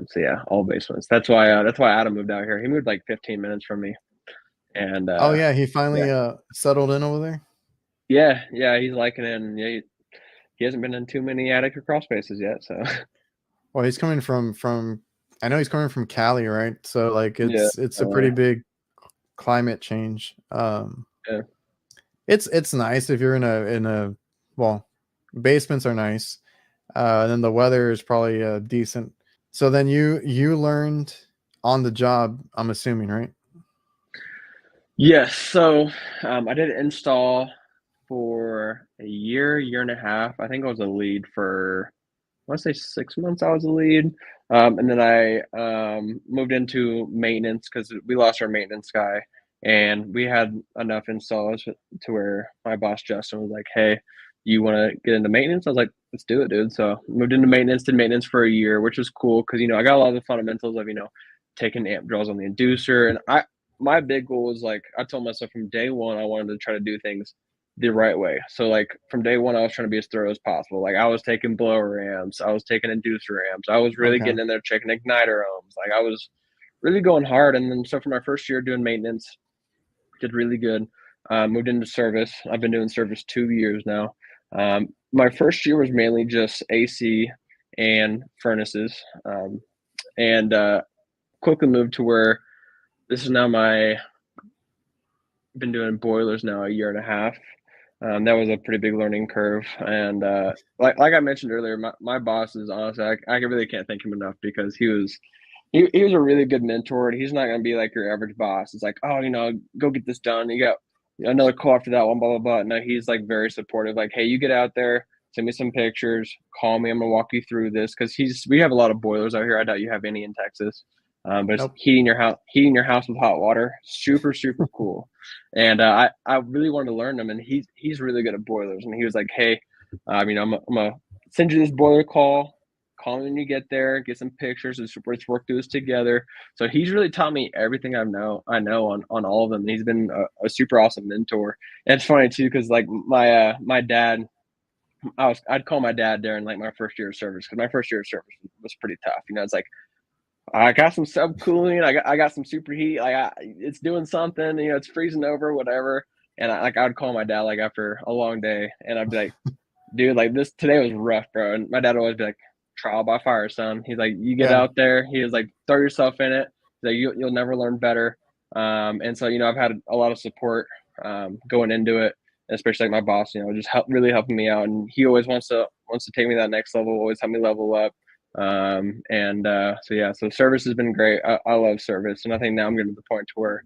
So yeah, all basements. That's why Adam moved out here. He moved like 15 minutes from me, and Oh yeah, he yeah, finally settled in over there. yeah, he's liking it. And yeah, he hasn't been in too many attic or crawl spaces yet. So Well, he's coming from I know he's coming from Cali, right? So like yeah, it's a pretty LA, big climate change. yeah, It's nice if you're in a well, basements are nice. And then the weather is probably decent. So then you learned on the job, I'm assuming, right? yes. So I did install for a year and a half. I think I was a lead for I want to say 6 months. I was a lead, and then I moved into maintenance because we lost our maintenance guy, and we had enough installs to where my boss Justin was like, "Hey, you want to get into maintenance?" I was like, "Let's do it, dude." So moved into maintenance, did maintenance for a year, which was cool because I got a lot of the fundamentals of taking amp draws on the inducer, and my big goal was like I told myself from day one I wanted to try to do things the right way. So like from day one, I was trying to be as thorough as possible. Like I was taking blower amps, I was taking inducer amps, I was really Okay. getting in there checking igniter ohms. Like I was really going hard. And then so for my first year doing maintenance, did really good. Moved into service. I've been doing service 2 years now. My first year was mainly just AC and furnaces, and quickly moved to where this is now my been doing boilers now a year and a half. That was a pretty big learning curve, and like I mentioned earlier, my boss is honestly I really can't thank him enough because he was a really good mentor, and he's not going to be like your average boss. It's like, oh, go get this done. You got another call after that one, blah, blah, blah. No, he's like very supportive. Like, hey, you get out there, send me some pictures, call me. I'm going to walk you through this. Cause we have a lot of boilers out here. I doubt you have any in Texas. But it's Nope. heating your house with hot water. Super, super cool. And I really wanted to learn them, and he's really good at boilers. And he was like, hey, I'm going to send you this boiler call. Call me when you get there, get some pictures. Let's work through this together. So he's really taught me everything I know on all of them. He's been a super awesome mentor. And it's funny too, because like my dad, I'd call my dad during like my first year of service, because my first year of service was pretty tough. It's like I got some subcooling, I got some superheat, like it's doing something, it's freezing over, whatever. And I'd call my dad like after a long day, and I'd be like, dude, like this today was rough, bro. And my dad would always be like, trial by fire, son. He's like, you get Yeah. out there. He was like, throw yourself in it. He's like, you'll never learn better. And so I've had a lot of support going into it, especially like my boss. Just really helping me out, and he always wants to take me to that next level. Always help me level up. So service has been great. I love service, and I think now I'm getting to the point to where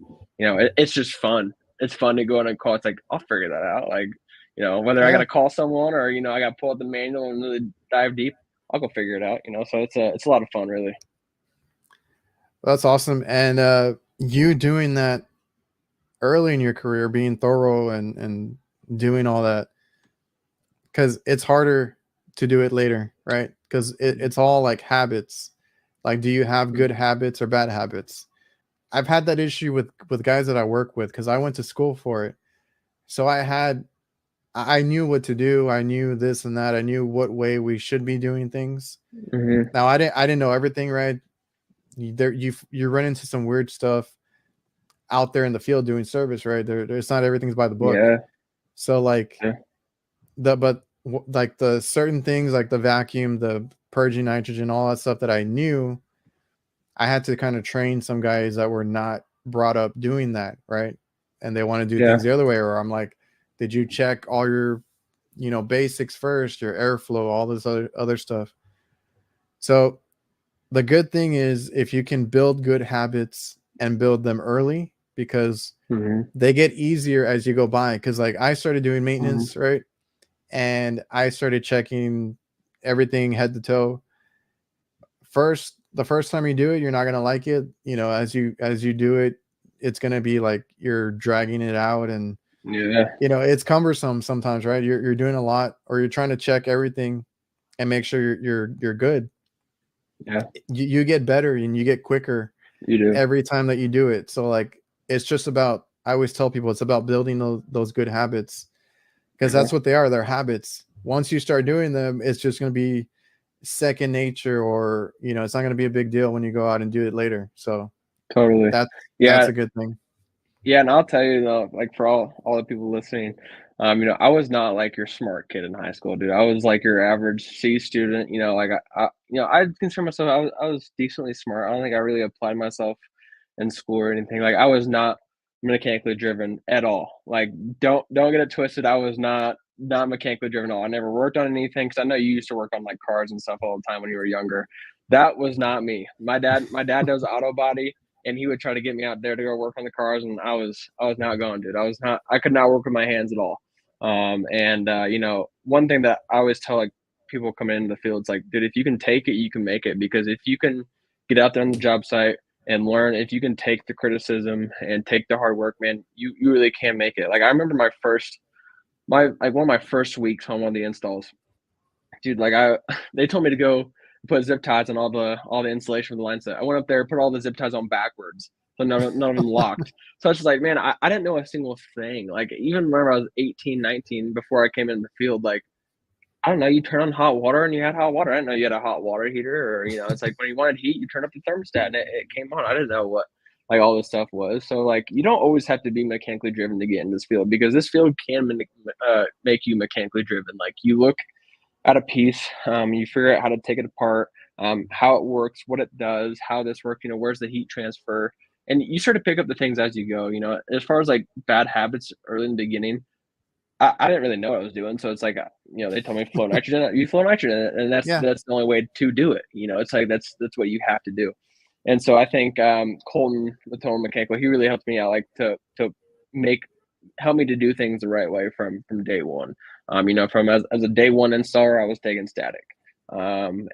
it's just fun. It's fun to go on a call. It's like I'll figure that out. Like whether I got Yeah. to call someone or I got to pull out the manual and really dive deep, I'll go figure it out. So it's a lot of fun, really. That's awesome. And you doing that early in your career, being thorough and doing all that, because it's harder to do it later, right? Because it's all like habits. Like, do you have good habits or bad habits? I've had that issue with guys that I work with because I went to school for it. So I knew what to do. I knew this and that. I knew what way we should be doing things. Mm-hmm. Now I didn't know everything, right? You run into some weird stuff out there in the field doing service, right? There's not everything's by the book. Yeah. So like Yeah. like the certain things like the vacuum, the purging nitrogen, all that stuff that I knew, I had to kind of train some guys that were not brought up doing that, right? And they want to do Yeah. things the other way. Or I'm like, did you check all your, basics first, your airflow, all this other stuff? So the good thing is if you can build good habits and build them early, because Mm-hmm. they get easier as you go by. Because like I started doing maintenance, Mm-hmm. right? And I started checking everything head to toe. The first time you do it, you're not gonna like it. As you do it, it's gonna be like you're dragging it out, and Yeah. it's cumbersome sometimes, right? You're doing a lot, or you're trying to check everything and make sure you're good. Yeah. You get better and you get quicker You do. every time that you do it. So like it's just about, I always tell people it's about building those good habits, because Sure. that's what they are. They're habits. Once you start doing them, it's just going to be second nature, or it's not going to be a big deal when you go out and do it later. So Totally. that's Yeah. a good thing. Yeah, and I'll tell you though, like for all the people listening, I was not like your smart kid in high school, dude. I was like your average C student. Like I consider myself I was decently smart. I don't think I really applied myself in school or anything. Like I was not mechanically driven at all. Like don't get it twisted. I was not mechanically driven at all. I never worked on anything, because I know you used to work on like cars and stuff all the time when you were younger. That was not me. My dad does auto body, and he would try to get me out there to go work on the cars, and I was not going, dude. I could not work with my hands at all. One thing that I always tell like people coming into the field, it's like, dude, if you can take it, you can make it. Because if you can get out there on the job site and learn, if you can take the criticism and take the hard work, man, you really can make it. Like I remember one of my first weeks on one of the installs, dude. They told me to go put zip ties on all the insulation for the line set. I went up there, put all the zip ties on backwards, so none of them locked. So I was just like, man, I didn't know a single thing. Like even whenever I was 18, 19, before I came in the field, like I don't know, you turn on hot water and you had hot water. I didn't know you had a hot water heater, or, it's like when you wanted heat, you turn up the thermostat and it came on. I didn't know what like all this stuff was. So like you don't always have to be mechanically driven to get in this field, because this field can make you mechanically driven. Like you look at a piece, you figure out how to take it apart, how it works, what it does, how this works, where's the heat transfer. And you sort of pick up the things as you go. As far as like bad habits early in the beginning, I didn't really know what I was doing. So it's like, they told me flow nitrogen, you flow nitrogen, and that's Yeah. that's the only way to do it. It's like that's what you have to do. And so I think Colton, the total mechanical, he really helped me out, like to make help me to do things the right way from day one. From as a day one installer, I was taking static, and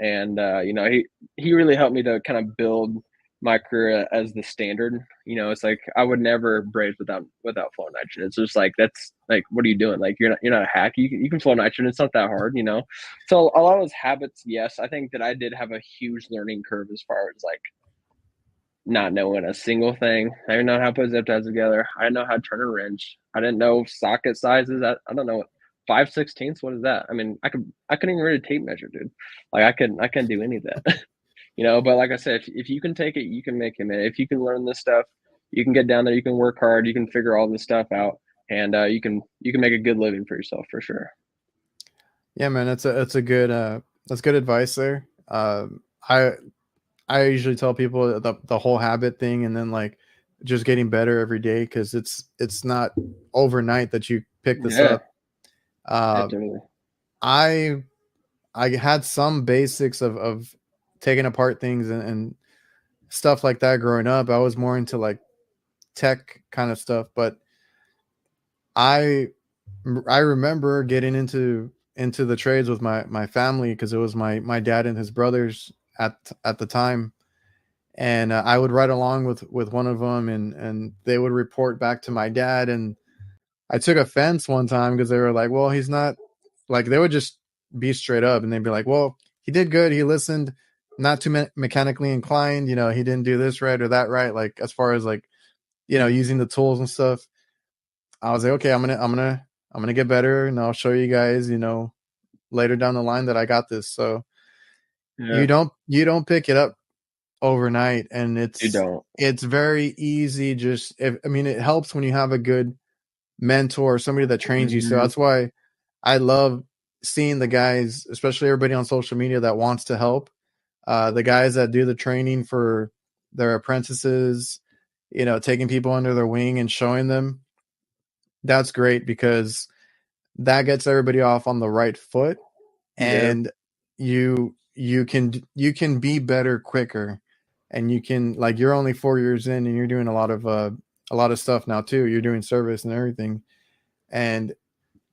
he really helped me to kind of build my career as the standard. It's like I would never braze without flow nitrogen. It's just like that's like, what are you doing? Like you're not a hack. You can flow nitrogen. It's not that hard. So a lot of those habits, yes, I think that I did have a huge learning curve as far as like not knowing a single thing. I didn't know how to put zip ties together. I didn't know how to turn a wrench. I didn't know socket sizes. I don't know what 5/16. What is that? I mean, I couldn't even read a tape measure, dude. Like I couldn't do any of that. But like I said, if you can take it, you can make it, man. If you can learn this stuff, you can get down there, you can work hard, you can figure all this stuff out, and you can make a good living for yourself for sure. Yeah, man, that's good that's good advice there. I I usually tell people the whole habit thing, and then like just getting better every day, because it's not overnight that you pick this Yeah, up. Uh, absolutely. I I had some basics of taking apart things and stuff like that growing up. I was more into like tech kind of stuff, but I I remember getting into the trades with my family, because it was my dad and his brothers at the time, and I would ride along with one of them, and they would report back to my dad, and I took offense one time because they were like, well, he's not, like, they would just be straight up, and they'd be like, well, he did good, he listened, not too mechanically inclined, he didn't do this right or that right, like as far as like using the tools and stuff. I was like, okay, I'm gonna get better, and I'll show you guys, later down the line that I got this. So Yeah, you don't pick it up overnight, and you don't. it's very easy. Just if I mean, it helps when you have a good mentor or somebody that trains you. So Hmm. that's why I love seeing the guys, especially everybody on social media that wants to help. The guys that do the training for their apprentices, taking people under their wing and showing them. That's great, because that gets everybody off on the right foot, Yeah, and you can be better quicker, and you can, like, you're only 4 years in, and you're doing a lot of stuff now too. You're doing service and everything, and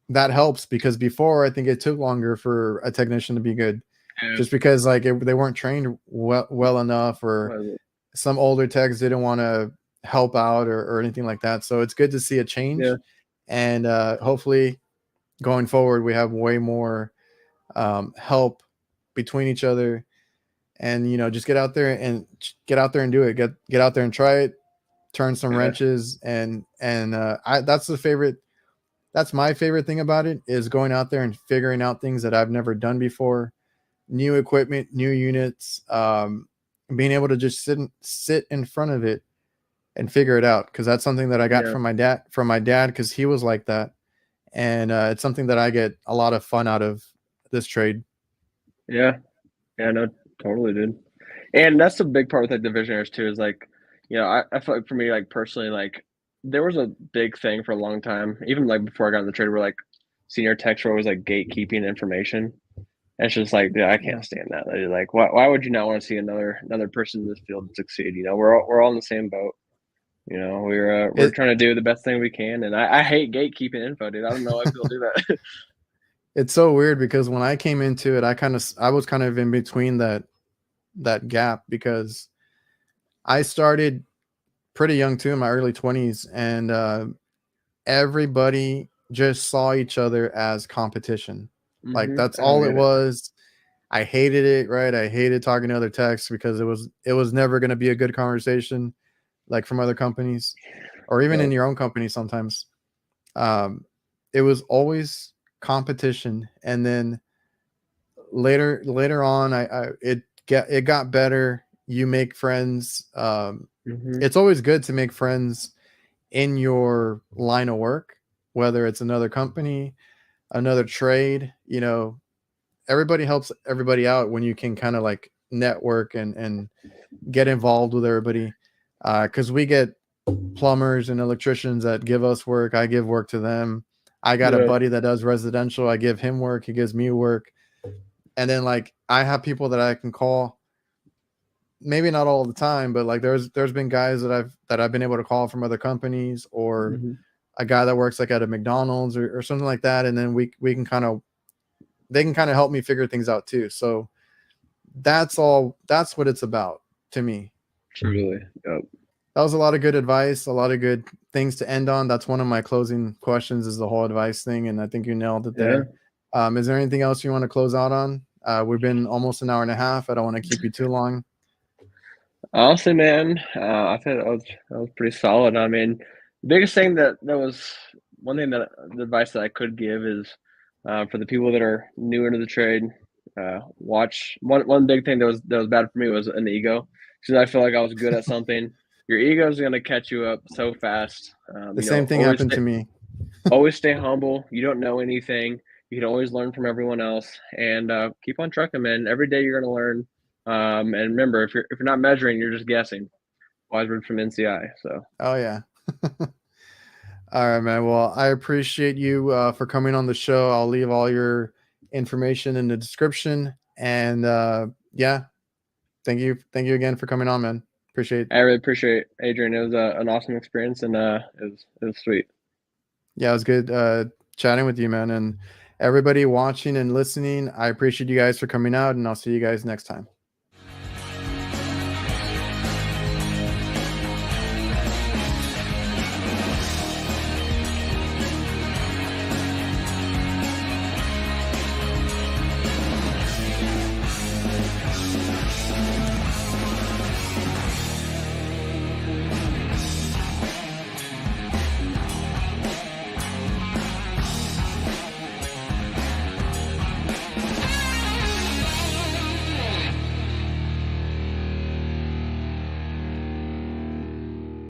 that helps, because before I think it took longer for a technician to be good, yeah. just because like they weren't trained well enough, or Well, some older techs didn't want to help out, or anything like that. So it's good to see a yeah, change, and hopefully going forward we have way more help between each other, and just get out there and do it, get out there and try it, turn some yeah, wrenches, and that's my favorite thing about it, is going out there and figuring out things that I've never done before, new equipment, new units, being able to just sit in front of it and figure it out, because that's something that I got yeah, from my dad, because he was like that, and it's something that I get a lot of fun out of this trade. yeah. Yeah, no, totally, dude. And that's the big part with like the visionaries too, is like, I feel like for me, like personally, like there was a big thing for a long time, even like before I got in the trade, where like senior techs were always like gatekeeping information. And it's just like, dude, I Yeah. can't stand that. Like, why would you not want to see another person in this field succeed? We're all in the same boat. We're It trying to do the best thing we can, and I hate gatekeeping info, dude. I don't know why people do that. it's so weird, because when I came into it, I was kind of in between that gap, because I started pretty young too, in my early 20s, and everybody just saw each other as competition. Like that's I don't all it get it. was. I hated it, right? I hated talking to other techs, because it was never going to be a good conversation, like from other companies, or even Yeah, in your own company sometimes. Um, it was always competition, and then later on, it got better. You make friends. Hmm. It's always good to make friends in your line of work, whether it's another company, another trade. Everybody helps everybody out when you can kind of like network and get involved with everybody. Because we get plumbers and electricians that give us work. I give work to them. I got a Yeah. buddy that does residential. I give him work. He gives me work. And then like I have people that I can call. Maybe not all the time, but like there's been guys that I've been able to call from other companies, or Hmm. a guy that works like at a McDonald's or something like that. And then we can kind of they can kind of help me figure things out too. So that's what it's about to me. Truly. Yep. That was a lot of good advice, a lot of good things to end on. That's one of my closing questions, is the whole advice thing, and I think you nailed it Yeah. there. Is there anything else you want to close out on? We've been almost an hour and a half. I don't want to keep you too long. Honestly, man, I think that was pretty solid. I mean, the biggest thing that was one thing that the advice that I could give is for the people that are new into the trade. Watch one big thing that was bad for me was an ego, because I feel like I was good at something. Your ego is gonna catch you up so fast. The same thing happened to me. Always stay humble. You don't know anything. You can always learn from everyone else, and keep on trucking, man. Every day you're gonna learn. And remember, if you're not measuring, you're just guessing. Wise word from NCI. So Oh yeah. All right, man. Well, I appreciate you for coming on the show. I'll leave all your information in the description. And yeah, thank you again for coming on, man. Appreciate. I really appreciate it, Adrian. It was an awesome experience, and it was sweet. Yeah, it was good chatting with you, man. And everybody watching and listening, I appreciate you guys for coming out, and I'll see you guys next time.